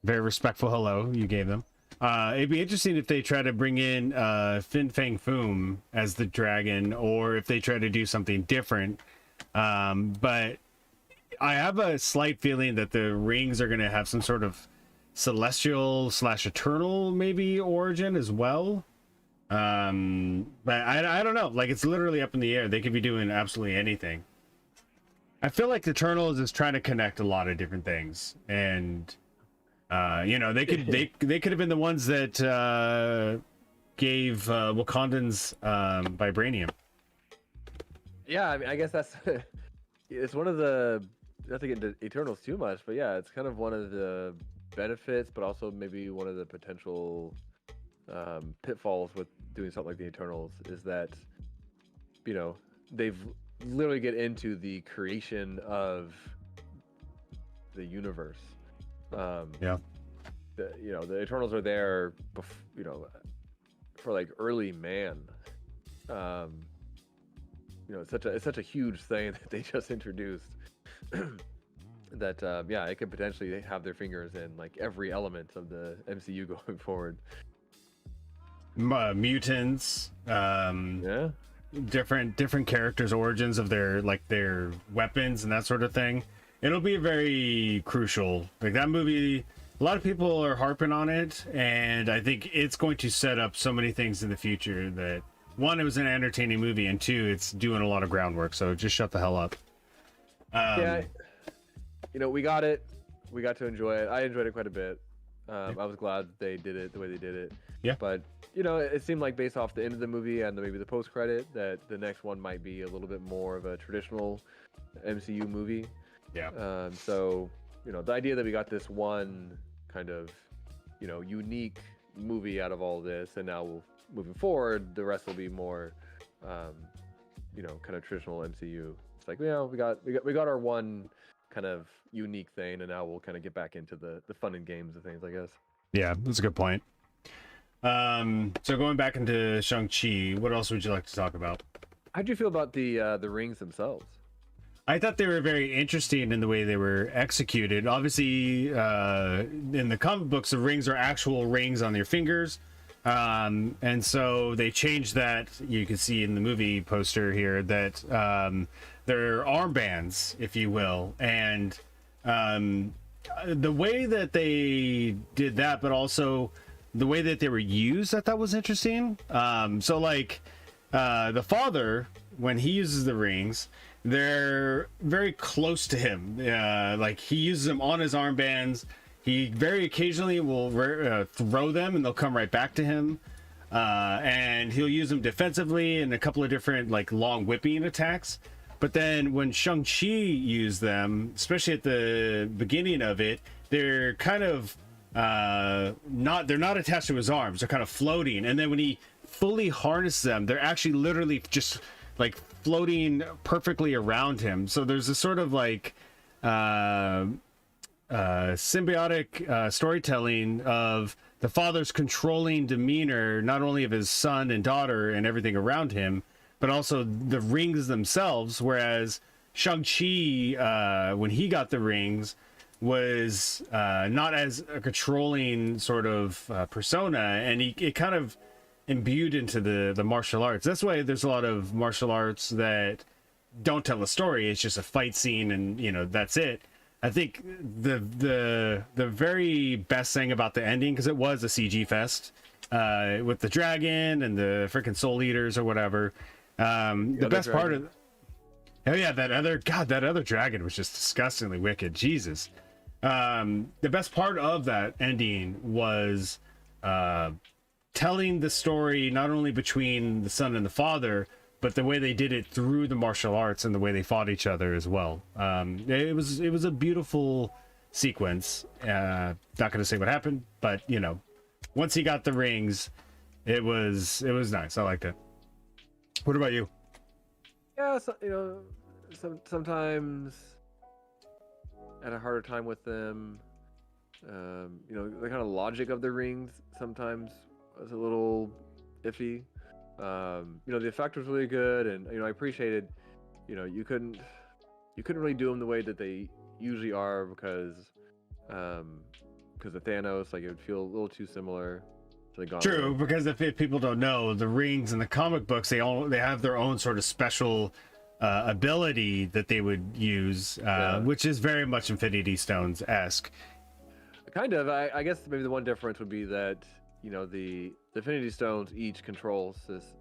Very respectful hello you gave them. It'd be interesting if they try to bring in Fin Fang Foom as the dragon, or if they try to do something different. But I have a slight feeling that the rings are going to have some sort of celestial / eternal maybe origin as well. But I don't know. Like, it's literally up in the air. They could be doing absolutely anything. I feel like the Eternals is trying to connect a lot of different things, and they could have been the ones that gave Wakandans vibranium. Yeah, I mean, I guess that's it's one of the, not to get into Eternals too much, but yeah, it's kind of one of the benefits, but also maybe one of the potential pitfalls with doing something like the Eternals is that they've literally get into the creation of the universe. Yeah. The Eternals are there, for like early man. It's such a huge thing that they just introduced. that yeah, it could potentially have their fingers in like every element of the MCU going forward. Mutants, Yeah. different characters' origins of their weapons and that sort of thing. It'll be very crucial. Like that movie, a lot of people are harping on it, and I think it's going to set up so many things in the future that one, it was an entertaining movie, and two, it's doing a lot of groundwork. So just shut the hell up. Yeah, we got it. We got to enjoy it. I enjoyed it quite a bit. I was glad they did it the way they did it. Yeah. But it seemed like based off the end of the movie and maybe the post credit that the next one might be a little bit more of a traditional MCU movie. Yeah. So the idea that we got this one kind of unique movie out of all this, and now moving forward, the rest will be more kind of traditional MCU. It's like we got our one kind of unique thing, and now we'll kind of get back into the fun and games of things, I guess. Yeah, that's a good point. So going back into Shang-Chi, what else would you like to talk about? How'd you feel about the rings themselves? I thought they were very interesting in the way they were executed. Obviously, in the comic books, the rings are actual rings on your fingers. And so they changed that. You can see in the movie poster here that they're armbands, if you will. And the way that they did that, but also the way that they were used, I thought was interesting. So like the father, when he uses the rings, they're very close to him. Like he uses them on his armbands. He very occasionally will throw them and they'll come right back to him. And he'll use them defensively in a couple of different like long whipping attacks. But then when Shang-Chi used them, especially at the beginning of it, they're kind of they're not attached to his arms. They're kind of floating. And then when he fully harnesses them, they're actually literally just like floating perfectly around him. So there's a sort of like symbiotic storytelling of the father's controlling demeanor, not only of his son and daughter and everything around him, but also the rings themselves. Whereas Shang-Chi, when he got the rings, was not as a controlling sort of persona, and it kind of imbued into the martial arts. That's why there's a lot of martial arts that don't tell a story. It's just a fight scene, and that's it. I think the very best thing about the ending, because it was a CG fest with the dragon and the freaking soul eaters or whatever. The best part of that other dragon was just disgustingly wicked. Jesus. The best part of that ending was telling the story not only between the son and the father, but the way they did it through the martial arts and the way they fought each other as well. It was a beautiful sequence. Not going to say what happened, but once he got the rings, it was nice. I liked it. What about you? Yeah, so, sometimes I had a harder time with them. The kind of logic of the rings sometimes was a little iffy. The effect was really good, and I appreciated. You couldn't really do them the way that they usually are because of Thanos. Like it would feel a little too similar to the Gauntlet. True, because if people don't know, the rings in the comic books, they have their own sort of special ability that they would use, which is very much Infinity Stones esque. Kind of. I guess maybe the one difference would be that the Infinity Stones each controls this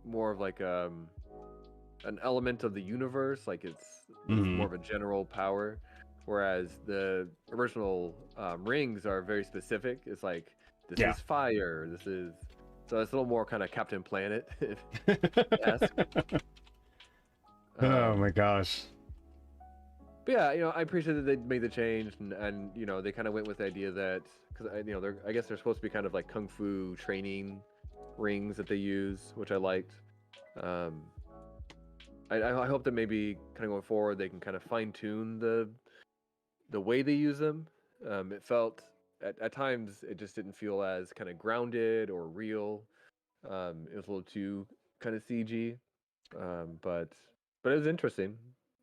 more of like an element of the universe, like it's more of a general power, whereas the original rings are very specific. It's like this is fire, so it's a little more kind of Captain Planet esque. Oh my gosh. But yeah, I appreciate that they made the change, and they kind of went with the idea that because I guess they're supposed to be kind of like kung fu training rings that they use, which I liked. I hope that maybe kind of going forward they can kind of fine tune the way they use them. It felt at times it just didn't feel as kind of grounded or real. It was a little too kind of CG, but it was interesting.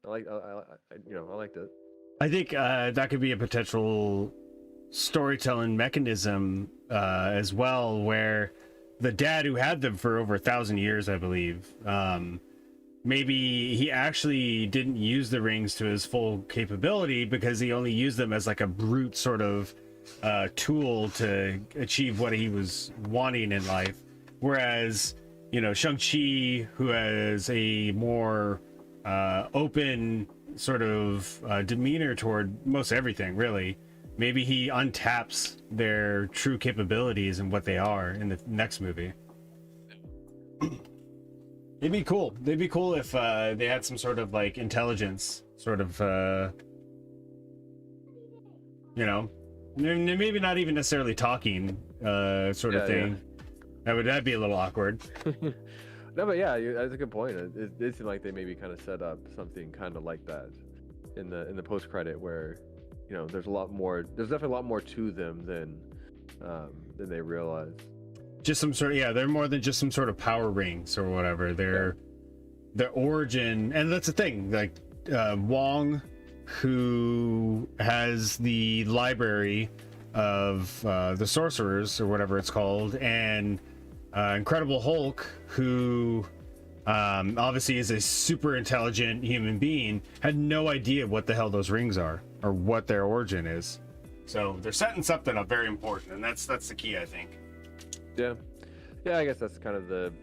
I liked it. I think that could be a potential storytelling mechanism as well, where the dad who had them for over 1,000 years, I believe, maybe he actually didn't use the rings to his full capability because he only used them as like a brute sort of tool to achieve what he was wanting in life. Whereas, you know, Shang-Chi, who has a more open sort of demeanor toward most everything, really, maybe he untaps their true capabilities and what they are in the next movie. It'd be cool. They'd be cool if they had some sort of like intelligence, sort of, you know, maybe not even necessarily talking, sort of thing. That'd be a little awkward. No, but yeah, that's a good point. It seemed like they maybe kind of set up something kind of like that in the post credit, where you know there's a lot more. There's definitely a lot more to them than they realize. Just some sort of, yeah, they're more than just some sort of power rings or whatever. They're their origin, and that's the thing. Like Wong, who has the library of the sorcerers or whatever it's called, and Incredible Hulk, who obviously is a super intelligent human being, had no idea what the hell those rings are or what their origin is. So they're setting something up very important, and that's the key, I think. Yeah, I guess that's kind of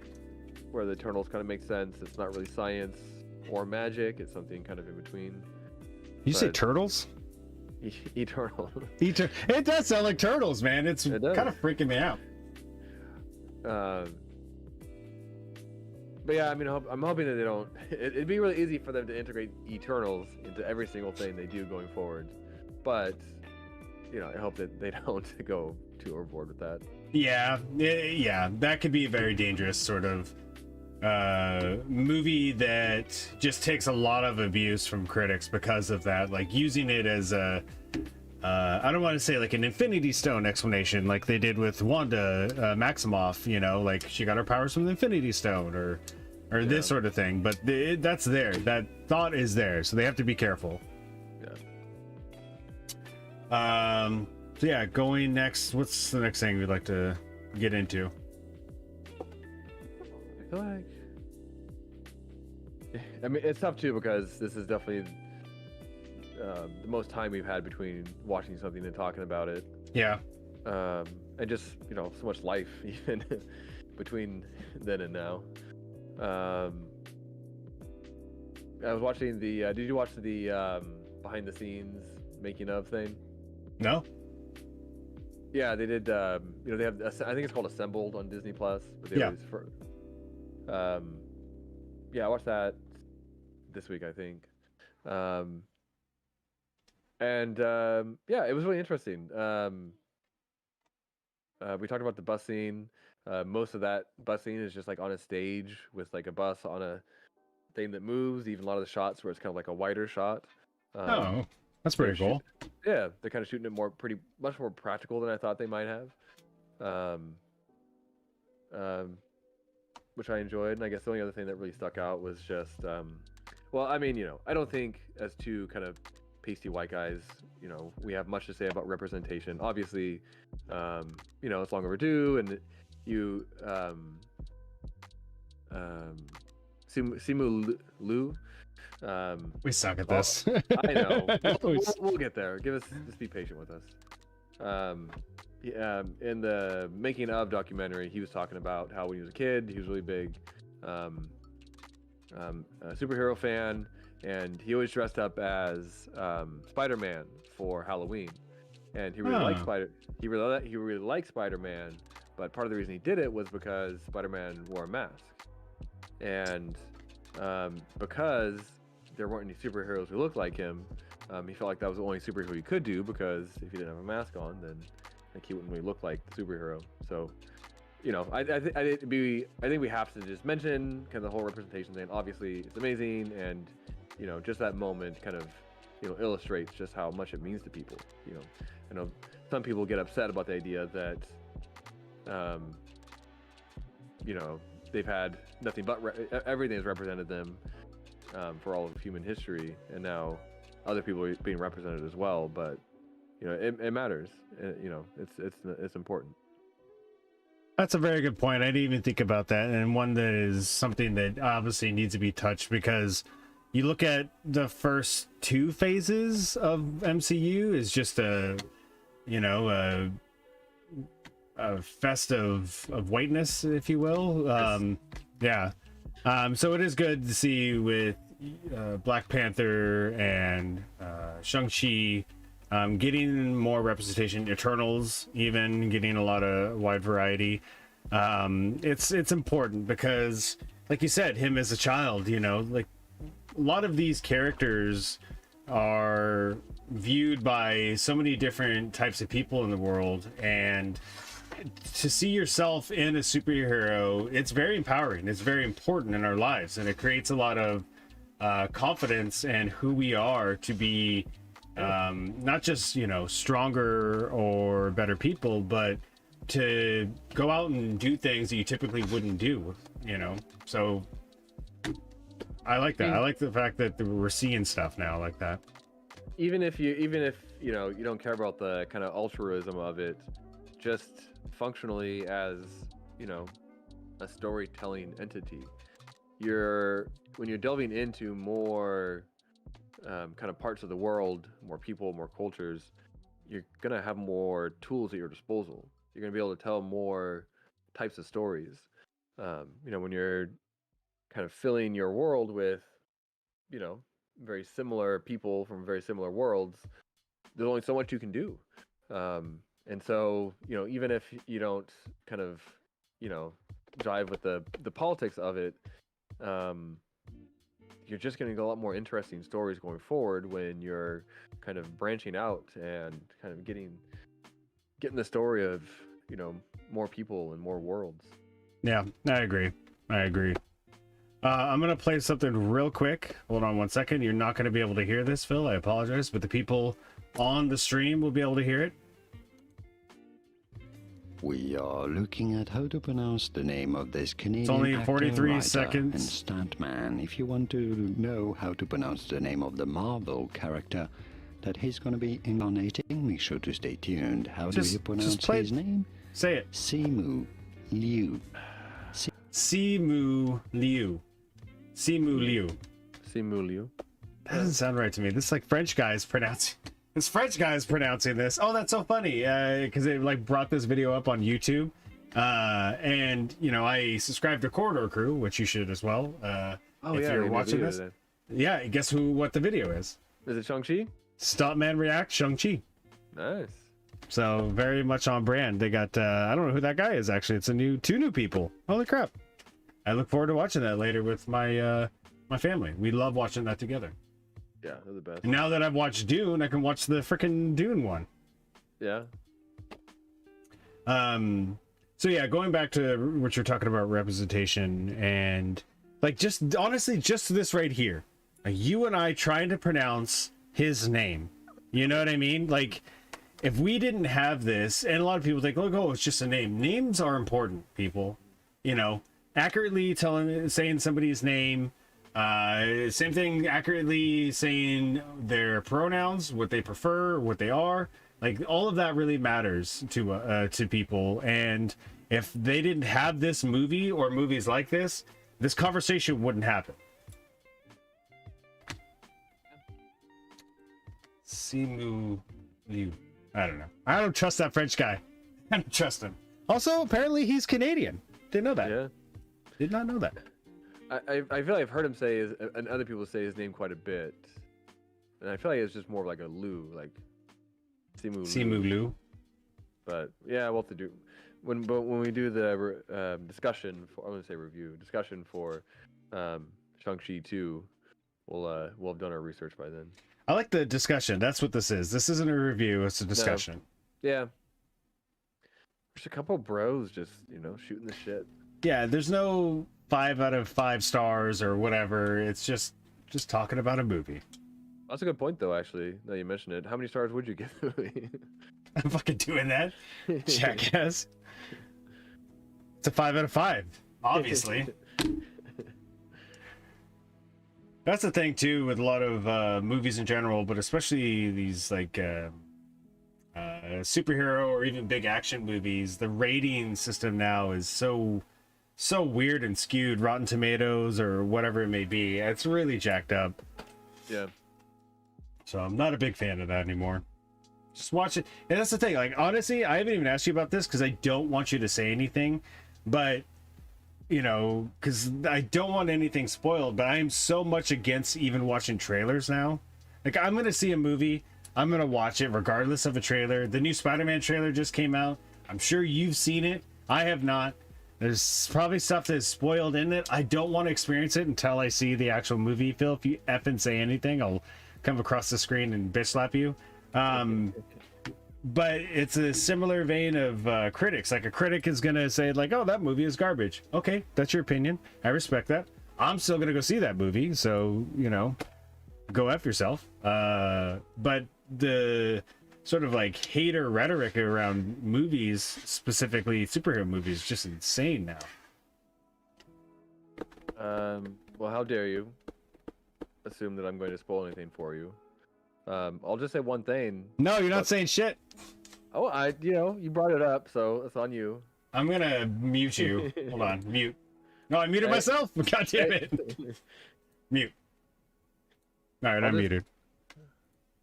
where the Eternals kind of make sense. It's not really science or magic; it's something kind of in between. You say turtles? Eternal. It does sound like turtles, man. It kind of freaking me out. But yeah, I mean, I'm hoping that they don't. It'd be really easy for them to integrate Eternals into every single thing they do going forward. But you know, I hope that they don't go too overboard with that. Yeah, that could be a very dangerous sort of movie that just takes a lot of abuse from critics because of that, like using it as a I don't want to say like an Infinity Stone explanation like they did with Wanda Maximoff, you know, like she got her powers from the Infinity Stone or this sort of thing, but that's there, that thought is there, so they have to be careful. So yeah, going next, what's the next thing we'd like to get into? I feel like, I mean, it's tough too because this is definitely the most time we've had between watching something and talking about it. Yeah. And just, you know, so much life even between then and now. I was watching the did you watch the behind the scenes making of thing? No. Yeah, they did. You know, they have. I think it's called Assembled on Disney Plus. But they always yeah, I watched that this week, I think. Yeah, it was really interesting. We talked about the bus scene. Most of that bus scene is just like on a stage with like a bus on a thing that moves. Even a lot of the shots where it's kind of like a wider shot. Oh, that's pretty cool. Yeah, they're kind of shooting it much more practical than I thought they might have. Which I enjoyed. And I guess the only other thing that really stuck out was just, well, I mean, you know, I don't think as two kind of pasty white guys, you know, we have much to say about representation. Obviously, you know, it's long overdue, and you, Simu Liu. We suck at this. I know. We'll get there. Just be patient with us. In the making of documentary, he was talking about how when he was a kid, he was really big a superhero fan, and he always dressed up as Spider-Man for Halloween. And he really liked Spider-Man, but part of the reason he did it was because Spider-Man wore a mask. And because there weren't any superheroes who looked like him, he felt like that was the only superhero he could do, because if he didn't have a mask on, then like he wouldn't really look like the superhero. So, you know, I think we have to just mention kind of the whole representation thing. Obviously, it's amazing, and you know, just that moment kind of, you know, illustrates just how much it means to people. You know, I know some people get upset about the idea that, you know, they've had nothing but everything has represented them for all of human history, and now other people are being represented as well. But you know, it matters. You know, it's important. That's a very good point. I didn't even think about that, and one that is something that obviously needs to be touched, because you look at the first two phases of MCU is just a, you know, a fest of whiteness, if you will. Yeah. So it is good to see with Black Panther and Shang-Chi getting more representation, Eternals even getting a lot of wide variety. It's important because, like you said, him as a child, you know, like a lot of these characters are viewed by so many different types of people in the world, and to see yourself in a superhero, it's very empowering. It's very important in our lives, and it creates a lot of confidence in who we are to be not just, you know, stronger or better people, but to go out and do things that you typically wouldn't do, you know. So I like that. I like the fact that we're seeing stuff now like that. Even if you know, you don't care about the kind of altruism of it, just functionally as, you know, a storytelling entity, when you're delving into more kind of parts of the world, more people, more cultures, you're gonna have more tools at your disposal. You're gonna be able to tell more types of stories. You know, when you're kind of filling your world with, you know, very similar people from very similar worlds, there's only so much you can do. And so, you know, even if you don't kind of, you know, jive with the politics of it, you're just going to get a lot more interesting stories going forward when you're kind of branching out and kind of getting the story of, you know, more people and more worlds. Yeah, I agree. I'm gonna play something real quick. Hold on one second. You're not gonna be able to hear this, Phil. I apologize, but the people on the stream will be able to hear it. We are looking at how to pronounce the name of this Canadian only actor, 43 writer, seconds. and stuntman. If you want to know how to pronounce the name of the Marvel character that he's going to be incarnating, make sure to stay tuned. How do you pronounce his name? Say it. Simu Liu. Simu Liu. Simu Liu. Simu Liu. That doesn't sound right to me. This like French guy is pronouncing. This French guy is pronouncing this. Oh, that's so funny. Because it like brought this video up on YouTube. And you know, I subscribe to Corridor Crew, which you should as well. If you're watching this. Yeah, guess what the video is? Is it Shang-Chi? Stuntman React Shang-Chi. Nice. So very much on brand. They got I don't know who that guy is actually. It's two new people. Holy crap. I look forward to watching that later with my my family. We love watching that together. Yeah, they're the best. And now that I've watched Dune, I can watch the freaking Dune one. Yeah. So yeah, going back to what you're talking about, representation, and like just honestly, just this right here, you and I trying to pronounce his name. You know what I mean? Like, if we didn't have this, and a lot of people think, look, oh, it's just a name. Names are important, people. You know, accurately saying somebody's name. Same thing, accurately saying their pronouns, what they prefer, what they are. Like, all of that really matters to people. And if they didn't have this movie or movies like this conversation wouldn't happen. Simu Liu. I don't know. I don't trust that French guy. I don't trust him. Also, apparently he's Canadian. Didn't know that. Yeah. Did not know that. I feel like I've heard him say and other people say his name quite a bit, and I feel like it's just more like a Lu, like Simu Liu. But yeah, we'll have to do when we do the discussion for, I want to say review discussion for Shang-Chi 2, we'll have done our research by then. I like the discussion. That's what this is. This isn't a review. It's a discussion. No. Yeah. There's a couple bros just, you know, shooting the shit. Yeah, there's no 5 out of 5 stars or whatever. It's just talking about a movie. That's a good point, though, actually, now you mention it. How many stars would you give the movie? I'm fucking doing that. Jackass. It's a 5 out of 5, obviously. That's the thing too with a lot of movies in general, but especially these like superhero or even big action movies. The rating system now is so weird and skewed. Rotten Tomatoes or whatever it may be, it's really jacked up. Yeah. So I'm not a big fan of that anymore. Just watch it. And that's the thing. Like, honestly, I haven't even asked you about this because I don't want you to say anything. But, you know, because I don't want anything spoiled. But I am so much against even watching trailers now. Like, I'm going to see a movie. I'm going to watch it regardless of a trailer. The new Spider-Man trailer just came out. I'm sure you've seen it. I have not. There's probably stuff that's spoiled in it. I don't want to experience it until I see the actual movie. Phil, if you effing say anything, I'll come across the screen and bitch slap you. But it's a similar vein of critics. Like, a critic is gonna say like, oh, that movie is garbage. Okay, that's your opinion, I respect that. I'm still gonna go see that movie, so, you know, go F yourself. But the sort of like hater rhetoric around movies, specifically superhero movies, is just insane now. Well, how dare you assume that I'm going to spoil anything for you? I'll just say one thing. No, you're not saying shit. Oh, you brought it up, so it's on you. I'm gonna mute you. Hold on, mute. No, I muted myself. God damn it. Mute. All right, I'm muted.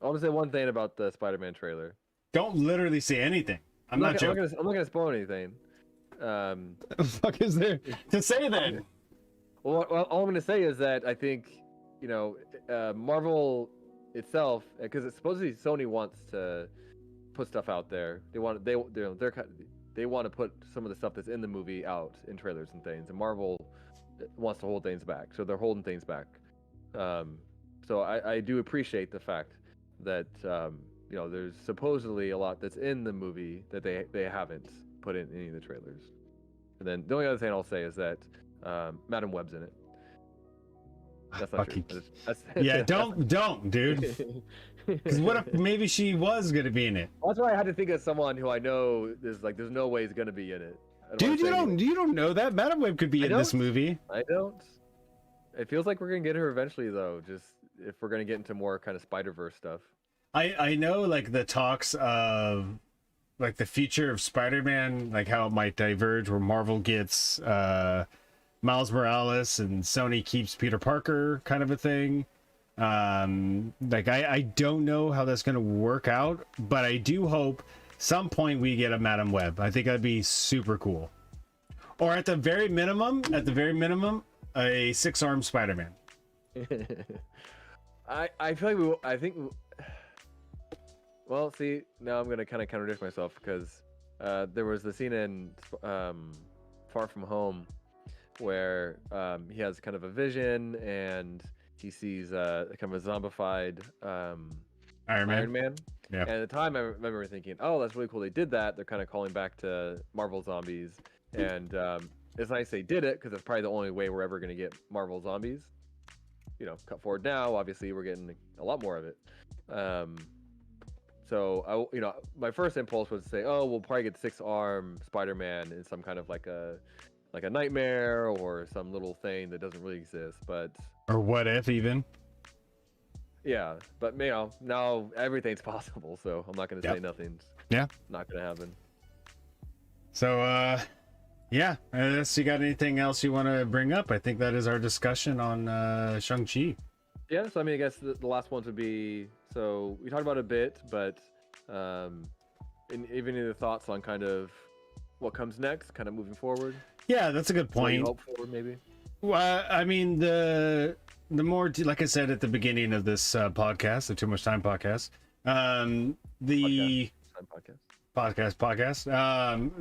I'll just say one thing about the Spider-Man trailer. Don't literally say anything. I'm not joking. I'm not gonna spoil anything. What the fuck is there to say then? Well, all I'm gonna say is that I think, you know, Marvel itself, because it's supposedly Sony wants to put stuff out there. They want to put some of the stuff that's in the movie out in trailers and things, and Marvel wants to hold things back, so they're holding things back. So I do appreciate the fact that you know, there's supposedly a lot that's in the movie that they haven't put in any of the trailers. And then the only other thing I'll say is that Madam Web's in it. That's not true. Yeah, don't, dude. Because what if maybe she was gonna be in it? That's why I had to think of someone who I know there's no way he's gonna be in it. Dude, you don't know that Madam Web could be in this movie. I don't. It feels like we're gonna get her eventually, though. Just if we're gonna get into more kind of Spider-Verse stuff. I know, like, the talks of like the future of Spider-Man, like how it might diverge, where Marvel gets Miles Morales and Sony keeps Peter Parker, kind of a thing. Like, I don't know how that's gonna work out, but I do hope some point we get a Madam Web. I think that'd be super cool. Or at the very minimum, a 6-armed Spider-Man. I feel like well, see, now I'm gonna kind of contradict myself, because there was the scene in Far From Home where he has kind of a vision and he sees kind of a zombified Iron Man. Yeah. And at the time, I remember thinking, "Oh, that's really cool. They did that. They're kind of calling back to Marvel Zombies." And it's nice they did it, because it's probably the only way we're ever going to get Marvel Zombies. You know, cut forward now, obviously we're getting a lot more of it. So my first impulse was to say, "Oh, we'll probably get 6-arm Spider-Man in some kind of like a nightmare or some little thing that doesn't really exist." But what if even? Yeah, but you know, now everything's possible, so I'm not going to say nothing's not going to happen. So, yeah, unless you got anything else you want to bring up, I think that is our discussion on Shang-Chi. Yeah, so I mean, I guess the last ones would be, so we talked about it a bit, but even any thoughts on kind of what comes next, kind of moving forward? Yeah, that's a good point. Hope for, maybe? Well, I mean, the more, like I said at the beginning of this podcast, the Too Much Time podcast,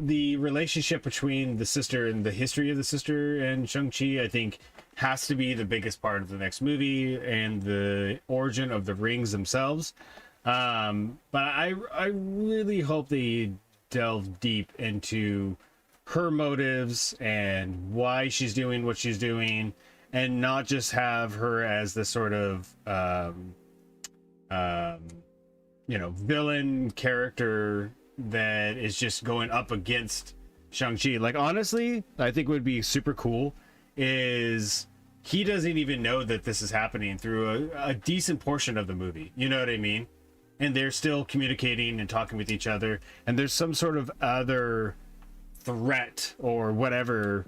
the relationship between the sister and the history of the sister and Shang-Chi, I think, has to be the biggest part of the next movie, and the origin of the rings themselves. But I really hope they delve deep into her motives and why she's doing what she's doing, and not just have her as the sort of villain character that is just going up against Shang-Chi. Like, honestly, I think would be super cool is he doesn't even know that this is happening through a decent portion of the movie. You know what I mean? And they're still communicating and talking with each other, and there's some sort of other threat or whatever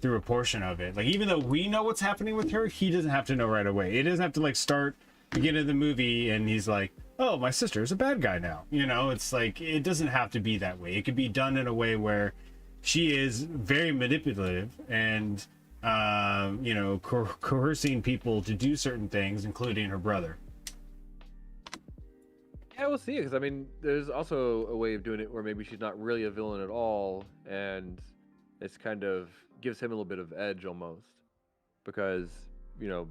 through a portion of it. Like, even though we know what's happening with her, he doesn't have to know right away. It doesn't have to like start beginning of the movie and he's like, oh, my sister is a bad guy now. You know, it's like, it doesn't have to be that way. It could be done in a way where she is very manipulative and you know, coercing people to do certain things, including her brother. Yeah, we'll see. Because I mean, there's also a way of doing it where maybe she's not really a villain at all, and it's kind of gives him a little bit of edge almost, because you know,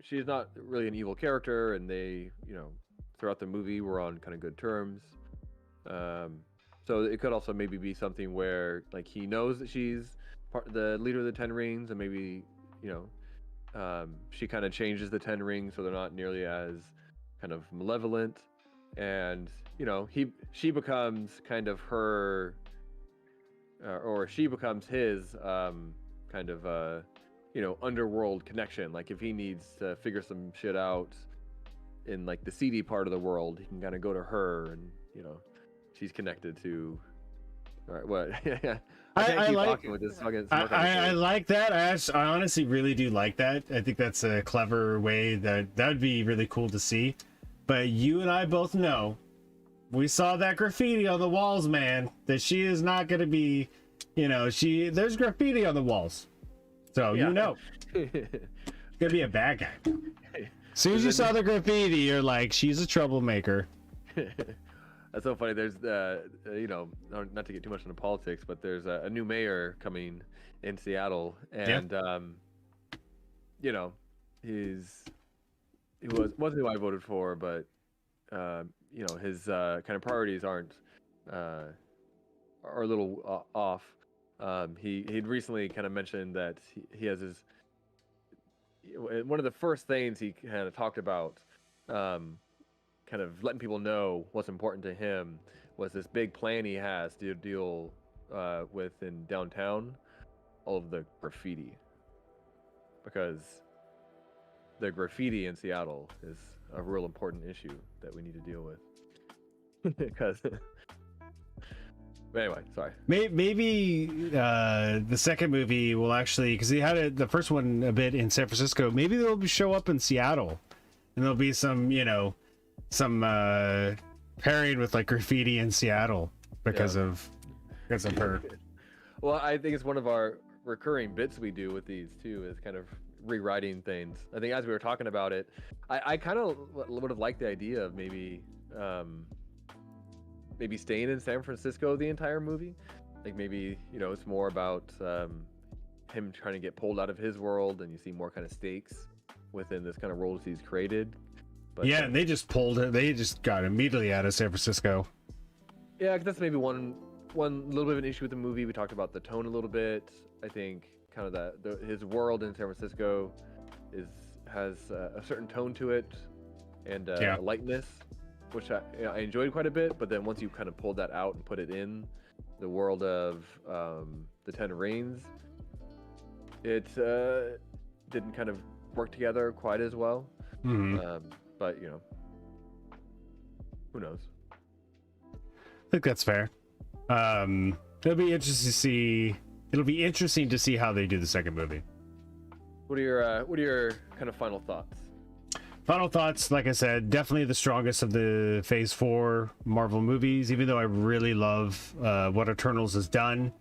she's not really an evil character, and they, you know, throughout the movie were on kind of good terms. So it could also maybe be something where like he knows that she's the leader of the Ten Rings, and maybe, you know, she kind of changes the Ten Rings so they're not nearly as kind of malevolent, and you know, she becomes kind of her, or she becomes his kind of you know, underworld connection. Like if he needs to figure some shit out in like the seedy part of the world, he can kind of go to her, and you know, she's connected to. All right, what? I like with this I like that. I honestly really do like that. I think that's a clever way that would be really cool to see. But you and I both know, we saw that graffiti on the walls, man, that she is not going to be, you know, there's graffiti on the walls. So, yeah. You know, she's going to be a bad guy. As soon as you saw the graffiti, you're like, she's a troublemaker. That's so funny. There's you know, not to get too much into politics, but there's a new mayor coming in Seattle, and you know, he wasn't who I voted for, but you know, his kind of priorities are a little off. He'd recently kind of mentioned that he has his, one of the first things he kind of talked about, kind of letting people know what's important to him, was this big plan he has to deal with in downtown, all of the graffiti, because the graffiti in Seattle is a real important issue that we need to deal with. Because anyway, sorry. Maybe the second movie will actually, because he had the first one a bit in San Francisco, maybe they'll show up in Seattle, and there'll be some, you know, some pairing with like graffiti in Seattle because of her. Well, I think it's one of our recurring bits we do with these too, is kind of rewriting things. I think as we were talking about it, I kind of would have liked the idea of maybe staying in San Francisco the entire movie. Like maybe, you know, it's more about him trying to get pulled out of his world, and you see more kind of stakes within this kind of world he's created. But, yeah, and they just pulled it. They just got immediately out of San Francisco. Yeah, 'cause that's maybe one little bit of an issue with the movie. We talked about the tone a little bit. I think kind of his world in San Francisco has a certain tone to it, and a lightness, which I enjoyed quite a bit. But then once you kind of pulled that out and put it in the world of the Ten Rings, it didn't kind of work together quite as well. Mm-hmm. But you know, who knows? I think that's fair. It'll be interesting to see. It'll be interesting to see how they do the second movie. What are your kind of final thoughts? Final thoughts, like I said, definitely the strongest of the Phase 4 Marvel movies, even though I really love what Eternals has done.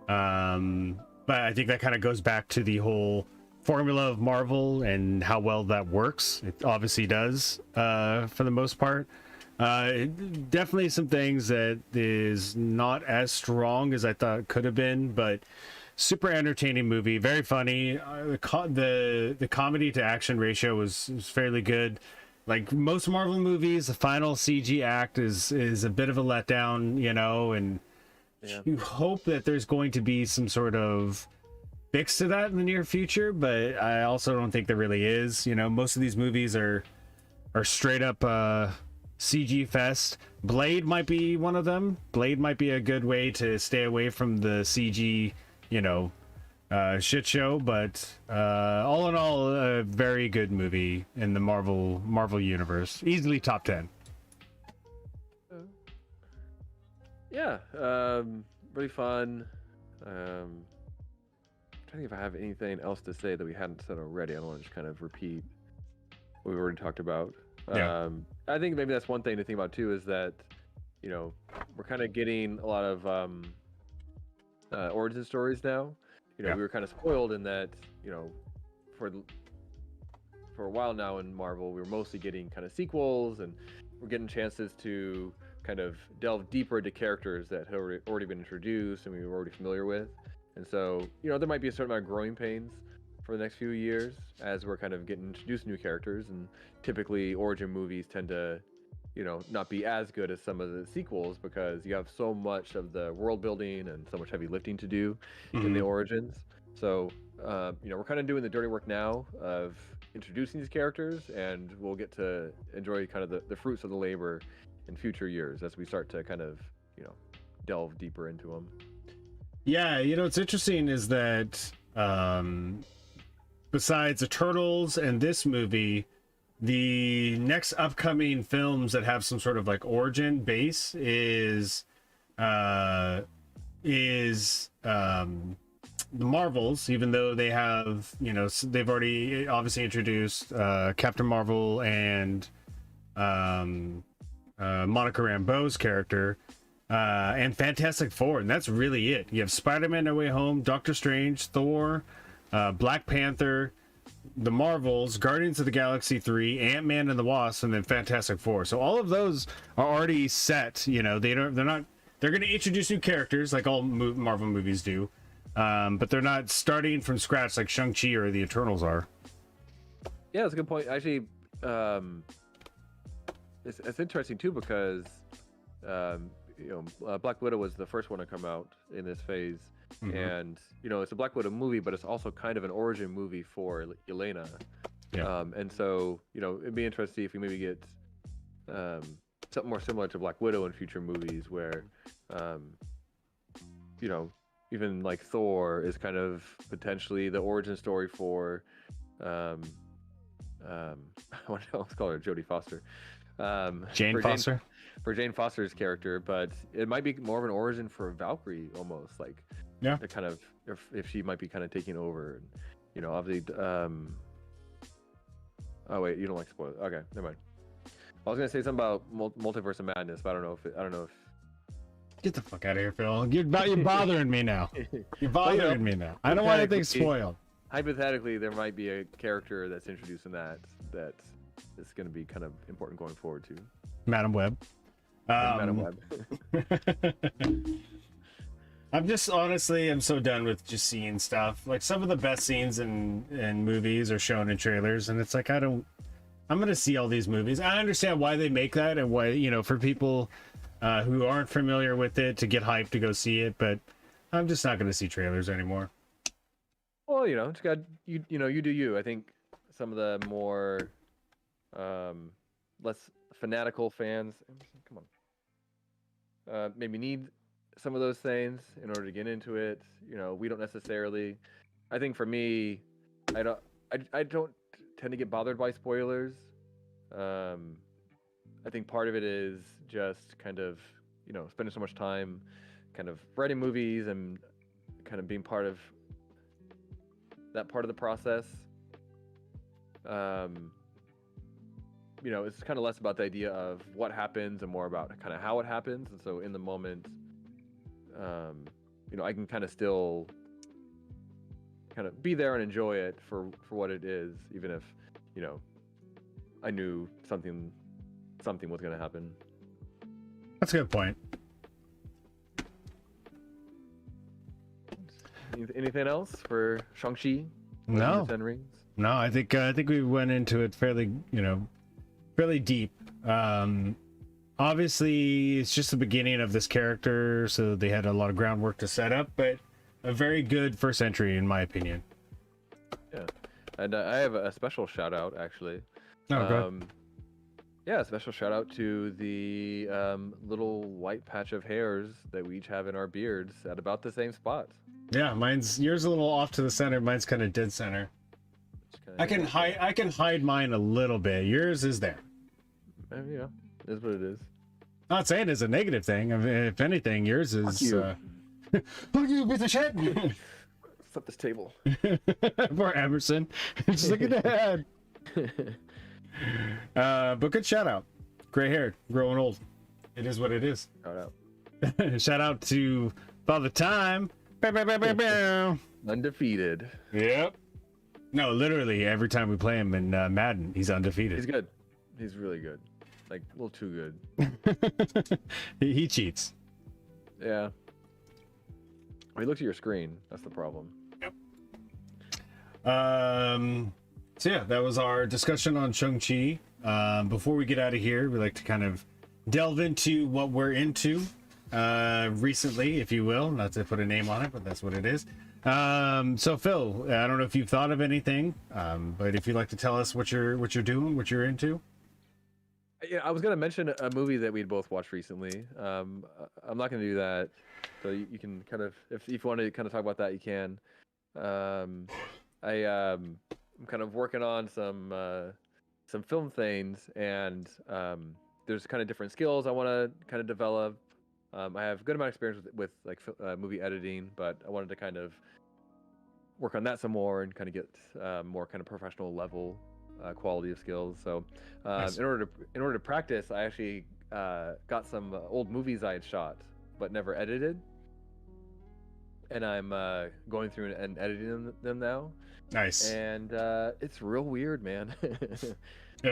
But I think that kind of goes back to the whole formula of Marvel and how well that works. It obviously does for the most part. Definitely some things that is not as strong as I thought it could have been, but super entertaining movie, very funny. The comedy to action ratio was fairly good. Like most Marvel movies, the final CG act is a bit of a letdown, you know, and you hope that there's going to be some sort of fix to that in the near future, but I also don't think there really is. You know, most of these movies are straight up CG fest. Blade might be one of them. Blade might be a good way to stay away from the CG, you know, shit show, but all in all, a very good movie in the Marvel universe. Easily top 10. Yeah, really fun. I'm trying to think if I have anything else to say that we hadn't said already. I don't want to just kind of repeat what we've already talked about. Yeah. I think maybe that's one thing to think about too, is that, you know, we're kind of getting a lot of origin stories now. You know, Yeah. we were kind of spoiled in that, you know, for a while now in Marvel, we were mostly getting kind of sequels, and we're getting chances to kind of delve deeper into characters that had already been introduced and we were already familiar with. And so, you know, there might be a certain amount of growing pains for the next few years as we're kind of getting introduced to new characters. And typically, origin movies tend to, you know, not be as good as some of the sequels because you have so much of the world building and so much heavy lifting to do in the origins. So, you know, we're kind of doing the dirty work now of introducing these characters, and we'll get to enjoy kind of the fruits of the labor in future years as we start to kind of, you know, delve deeper into them. Yeah, you know, what's interesting is that besides the Turtles and this movie, the next upcoming films that have some sort of like origin base is the Marvels, even though they have, you know, they've already obviously introduced Captain Marvel and Monica Rambeau's character, and Fantastic Four, and that's really it. You have Spider-Man No Way Home, Doctor Strange, Thor, Black Panther, the Marvels, Guardians of the Galaxy 3, Ant-Man and the Wasp, and then Fantastic Four. So all of those are already set. You know, they're going to introduce new characters like all Marvel movies do, but they're not starting from scratch like Shang-Chi or the Eternals are. Yeah, that's a good point. Actually, it's interesting too because you know, Black Widow was the first one to come out in this phase, and you know, it's a Black Widow movie, but it's also kind of an origin movie for Yelena. Yeah. And so, you know, it'd be interesting to see if we maybe get something more similar to Black Widow in future movies, where you know, even like Thor is kind of potentially the origin story for I want to call her Jodie Foster. Jane Foster. For Jane Foster's character, but it might be more of an origin for Valkyrie almost, like, yeah, to kind of if she might be kind of taking over, and, you know, obviously. Oh wait, you don't like spoilers? Okay, never mind. I was gonna say something about Multiverse of Madness, but I don't know if. Get the fuck out of here, Phil. You're bothering me now. You're bothering me now. I don't want anything spoiled. Hypothetically, there might be a character that's introduced in that is going to be kind of important going forward too. Madam Web. Madam Web. I'm so done with just seeing stuff. Like, some of the best scenes in movies are shown in trailers, and it's like, I'm gonna see all these movies. I understand why they make that, and why, you know, for people who aren't familiar with it to get hyped to go see it, but I'm just not gonna see trailers anymore. Well, you know, it's got you know, you do you. I think some of the more less fanatical fans, come on, maybe need some of those things in order to get into it. You know, we don't necessarily. I think for me, I don't tend to get bothered by spoilers. I think part of it is just kind of, you know, spending so much time kind of writing movies and kind of being part of that part of the process. You know, it's kind of less about the idea of what happens and more about kind of how it happens. And so in the moment, you know, I can kind of still kind of be there and enjoy it for what it is, even if, you know, I knew something was going to happen. That's a good point. Anything else for Shang-Chi? No. 10 Rings? No, I think we went into it fairly deep. Obviously, it's just the beginning of this character, so they had a lot of groundwork to set up, but a very good first entry, in my opinion. Yeah, and I have a special shout out, actually. Oh, good. Yeah, special shout out to the little white patch of hairs that we each have in our beards at about the same spot. Yeah, yours a little off to the center. Mine's kind of dead center. I can hide mine a little bit. Yours is there. Yeah, is what it is. Not saying it's a negative thing. I mean, if anything, yours is. Fuck you. Fuck you, piece of shit. Flip this table. Poor Emerson. Just look at the head. But good shout out. Gray hair, growing old. It is what it is. Shout out. Shout out to Father Time. Bow, bow, bow, bow, bow. Undefeated. Yep. No, literally every time we play him in Madden, he's undefeated. He's good. He's really good. Like a little too good. he cheats. Yeah. When you look at your screen, that's the problem. Yep. So yeah, that was our discussion on Shang-Chi. Before we get out of here, we like to kind of delve into what we're into recently, if you will. Not to put a name on it, but that's what it is. So Phil, I don't know if you've thought of anything, but if you'd like to tell us what you're doing, what you're into. Yeah, I was gonna mention a movie that we'd both watched recently. I'm not gonna do that, so you can kind of, if you want to kind of talk about that, you can. I'm kind of working on some film things, and there's kind of different skills I want to kind of develop. I have a good amount of experience with like movie editing, but I wanted to kind of work on that some more and kind of get more kind of professional level quality of skills. So Nice. in order to practice, I actually got some old movies I had shot but never edited, and I'm going through and editing them now. Nice. And it's real weird, man. Is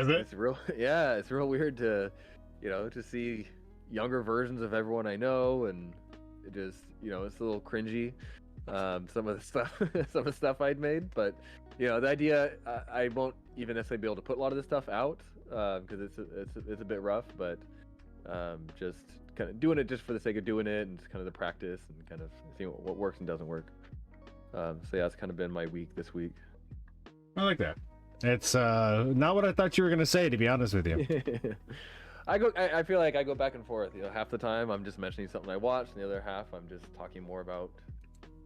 it? It's real weird to to see younger versions of everyone I know, and it just it's a little cringy, some of the stuff I'd made. But the idea, I won't even necessarily be able to put a lot of this stuff out because it's a bit rough, but just kind of doing it just for the sake of doing it, and just kind of the practice and kind of seeing what works and doesn't work. So yeah, it's kind of been my week this week. I like that. It's not what I thought you were gonna say, to be honest with you. I feel like I go back and forth. Half the time I'm just mentioning something I watched, and the other half I'm just talking more about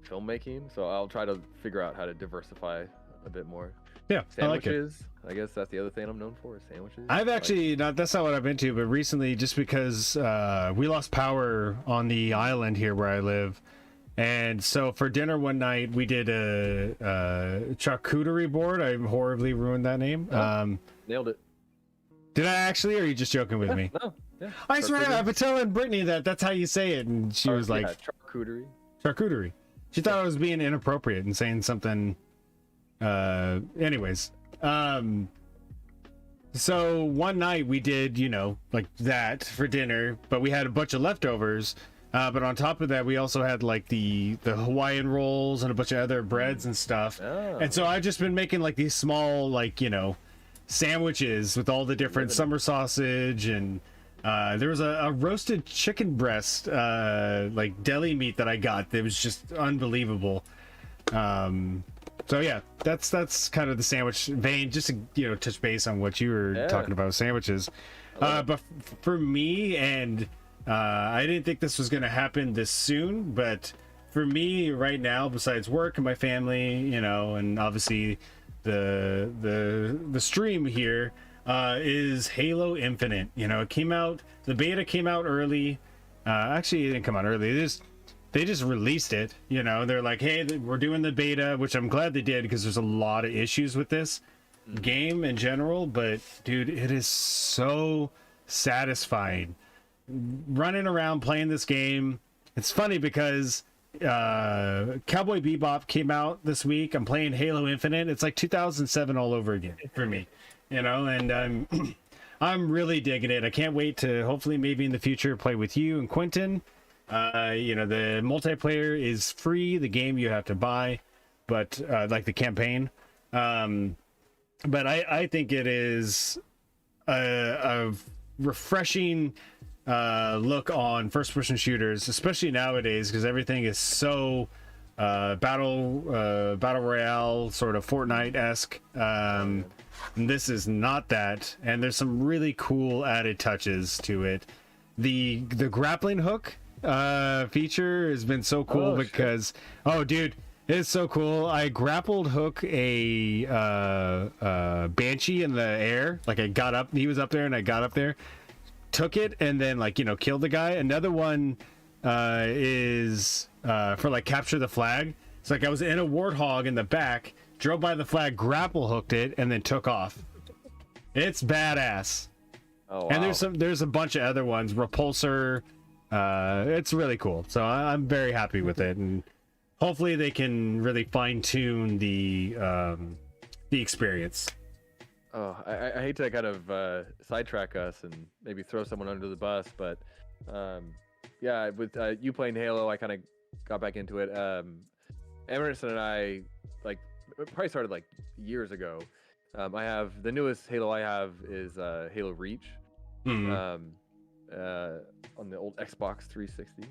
filmmaking. So I'll try to figure out how to diversify a bit more. Yeah, Sandwiches. I like it. I guess that's the other thing I'm known for, is sandwiches. I've actually that's not what I've been to, but recently, just because we lost power on the island here where I live, and so for dinner one night we did a charcuterie board. I horribly ruined that name. Nailed it. Did I actually, or are you just joking with me? No. Yeah. I swear, I've been telling Brittany that's how you say it, and she was like, charcuterie. charcuterie. She thought I was being inappropriate and saying something. Anyways, so one night we did, like that for dinner, but we had a bunch of leftovers. But on top of that, we also had like the Hawaiian rolls and a bunch of other breads and stuff. Oh. And so I've just been making like these small, like, sandwiches with all the different summer sausage, and there was a roasted chicken breast, like deli meat that I got that was just unbelievable. So yeah, that's kind of the sandwich vein, just to touch base on what you were talking about, sandwiches. But for me, and I didn't think this was going to happen this soon, but for me right now, besides work and my family, and obviously the stream here, is Halo Infinite. It came out, the beta came out early. Actually, it didn't come out early. They just released it. They're like, hey, we're doing the beta, which I'm glad they did, because there's a lot of issues with this game in general. But dude, it is so satisfying running around playing this game. It's funny because Cowboy Bebop came out this week. I'm playing Halo Infinite. It's like 2007 all over again for me, and I'm really digging it. I can't wait to hopefully maybe in the future play with you and Quentin. The multiplayer is free. The game you have to buy, but like the campaign. But I think it is a refreshing look on first-person shooters, especially nowadays, because everything is so battle royale sort of Fortnite-esque. This is not that, and there's some really cool added touches to it. The grappling hook feature has been so cool because dude, it's so cool. I grappled hook a banshee in the air. Like I got up, he was up there, and I got up there, took it, and then killed the guy. Another one is for like capture the flag. It's like I was in a warthog in the back, drove by the flag, grapple hooked it, and then took off. It's badass. Oh, wow. And there's a bunch of other ones. Repulsor. It's really cool. So I'm very happy with it, and hopefully they can really fine tune the experience. Oh, I hate to kind of sidetrack us and maybe throw someone under the bus, but yeah, with you playing Halo, I kind of got back into it. Emerson and I probably started like years ago. I have the newest Halo I have is Halo Reach. On the old Xbox 360.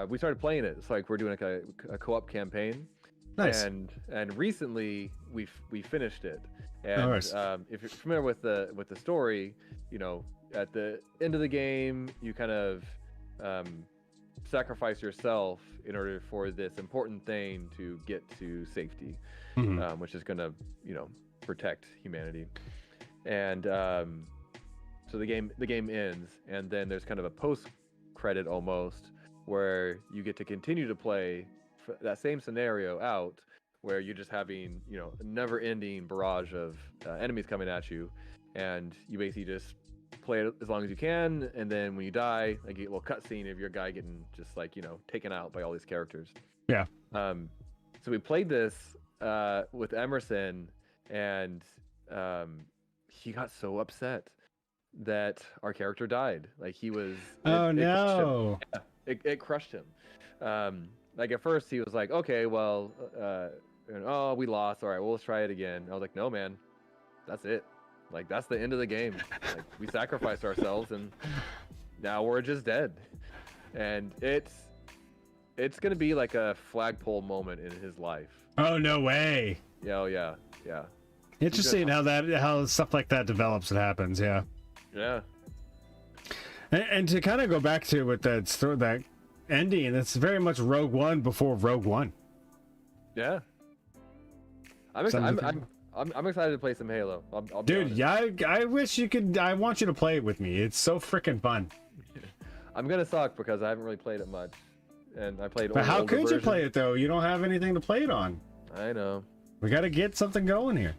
We started playing it. It's like we're doing a co-op campaign. Nice. And recently we finished it. And nice. If you're familiar with the story, at the end of the game, you kind of sacrifice yourself in order for this important thing to get to safety, which is going to protect humanity. And so the game ends, and then there's kind of a post credit almost where you get to continue to play that same scenario out, where you're just having a never-ending barrage of enemies coming at you, and you basically just play it as long as you can, and then when you die, like, you get a little cutscene of your guy getting just taken out by all these characters. Yeah. So we played this with Emerson, and he got so upset that our character died. Like, he was no. It crushed him. Like, at first he was like, okay, well, we lost, all right, well, let's try it again. I was like, no, man, that's it. Like, that's the end of the game. Like, we sacrificed ourselves, and now we're just dead. And it's gonna be like a flagpole moment in his life. Oh, no way. Yeah. Interesting how stuff like that develops and happens. Yeah. And to kind of go back to with that ending, that's very much Rogue One before Rogue One. Yeah. I'm excited to play some Halo. I'll Dude, yeah, I wish you could. I want you to play it with me. It's so freaking fun. I'm gonna suck because I haven't really played it much, and I played. But how could you play it though? You don't have anything to play it on. I know. We got to get something going here.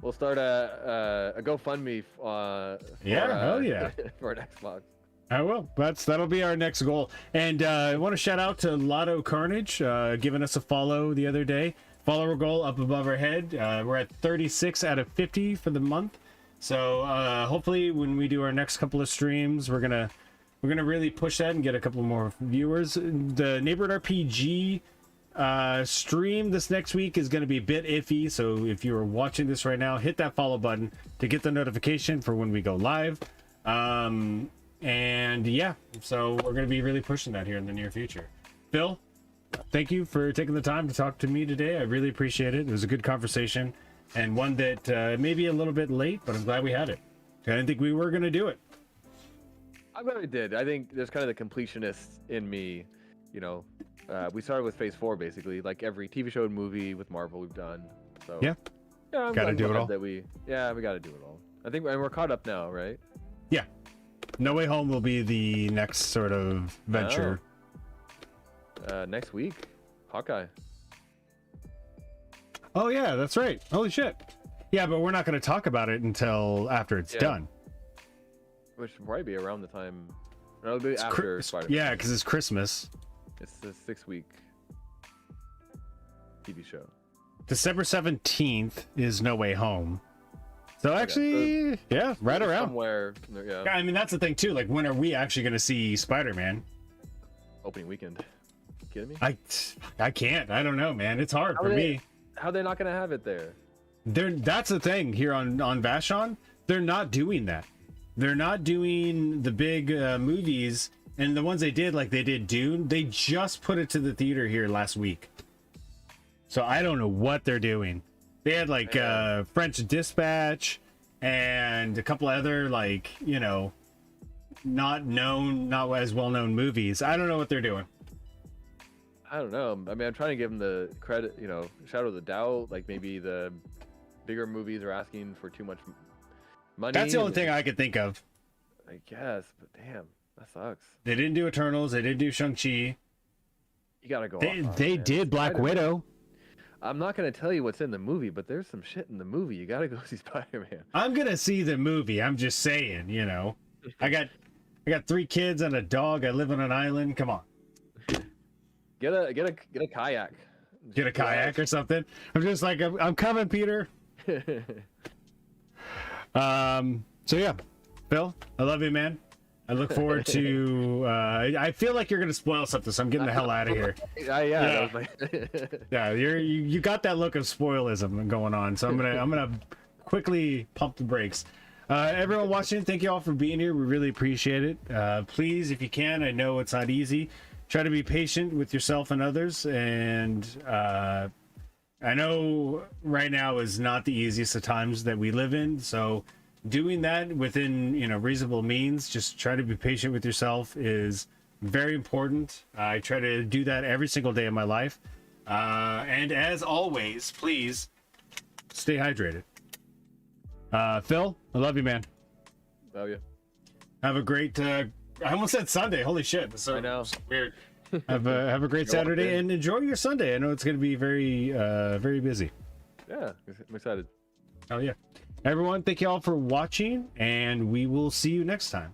We'll start a GoFundMe. Hell yeah. For an Xbox. I will. That'll be our next goal. And I want to shout out to Lotto Carnage, giving us a follow the other day. Follower goal up above our head. We're at 36 out of 50 for the month. So hopefully when we do our next couple of streams, we're gonna really push that and get a couple more viewers. The Neighborhood RPG stream this next week is going to be a bit iffy, so if you're watching this right now, hit that follow button to get the notification for when we go live. And yeah, so we're going to be really pushing that here in the near future. Phil, thank you for taking the time to talk to me today. I really appreciate it. It was a good conversation, and one that may be a little bit late, but I'm glad we had it. I didn't think we were going to do it. I'm glad we did. I think there's kind of the completionist in me. We started with Phase 4, basically, like every TV show and movie with Marvel we've done. So yeah, I'm gotta do it all. We gotta do it all. I think, and we're caught up now, right? Yeah. No Way Home will be the next sort of venture. Next week, Hawkeye. Oh yeah, that's right. Holy shit. Yeah, but we're not going to talk about it until after it's done. Which will probably be around the time. It'll be after Spider-Man. Yeah, because it's Christmas. It's the 6-week TV show. December 17th is No Way Home. So actually, yeah, right around. Somewhere, yeah. I mean, that's the thing too. Like, when are we actually going to see Spider-Man? Opening weekend. You kidding me? I can't. I don't know, man. It's hard for me. How are they not going to have it there? That's the thing here on Vashon. They're not doing that. They're not doing the big movies And the ones they did, like they did Dune, they just put it to the theater here last week. So I don't know what they're doing. They had like French Dispatch and a couple other like, you know, not as well known movies. I don't know what they're doing. I don't know. I mean, I'm trying to give them the credit, you know, shadow of the doubt. Like maybe the bigger movies are asking for too much money. That's the only thing I could think of. I guess, but damn, that sucks. They didn't do Eternals. They didn't do Shang-Chi. You gotta go. They did Black Widow. I'm not gonna tell you what's in the movie, but there's some shit in the movie. You gotta go see Spider-Man. I'm gonna see the movie. I'm just saying, you know. I got 3 kids and a dog. I live on an island. Come on. Get a kayak. Get a kayak or something. I'm just like, I'm coming, Peter. So yeah, Phil, I love you, man. I look forward to. I feel like you're gonna spoil something, so I'm getting the hell out of here. Yeah. That was Yeah, you got that look of spoilism going on, so I'm gonna quickly pump the brakes. Everyone watching, thank you all for being here. We really appreciate it. Please, if you can, I know it's not easy. Try to be patient with yourself and others, and I know right now is not the easiest of times that we live in, so doing that within, you know, reasonable means, just try to be patient with yourself is very important. I try to do that every single day of my life, and as always, please stay hydrated. Phil, I love you, man. Love you. Have a great I almost said Sunday. Holy shit. That's so, I know. so weird. Have a great Saturday and enjoy your Sunday. I know it's going to be very very busy. Yeah, I'm excited. Oh yeah. Everyone, thank you all for watching, and we will see you next time.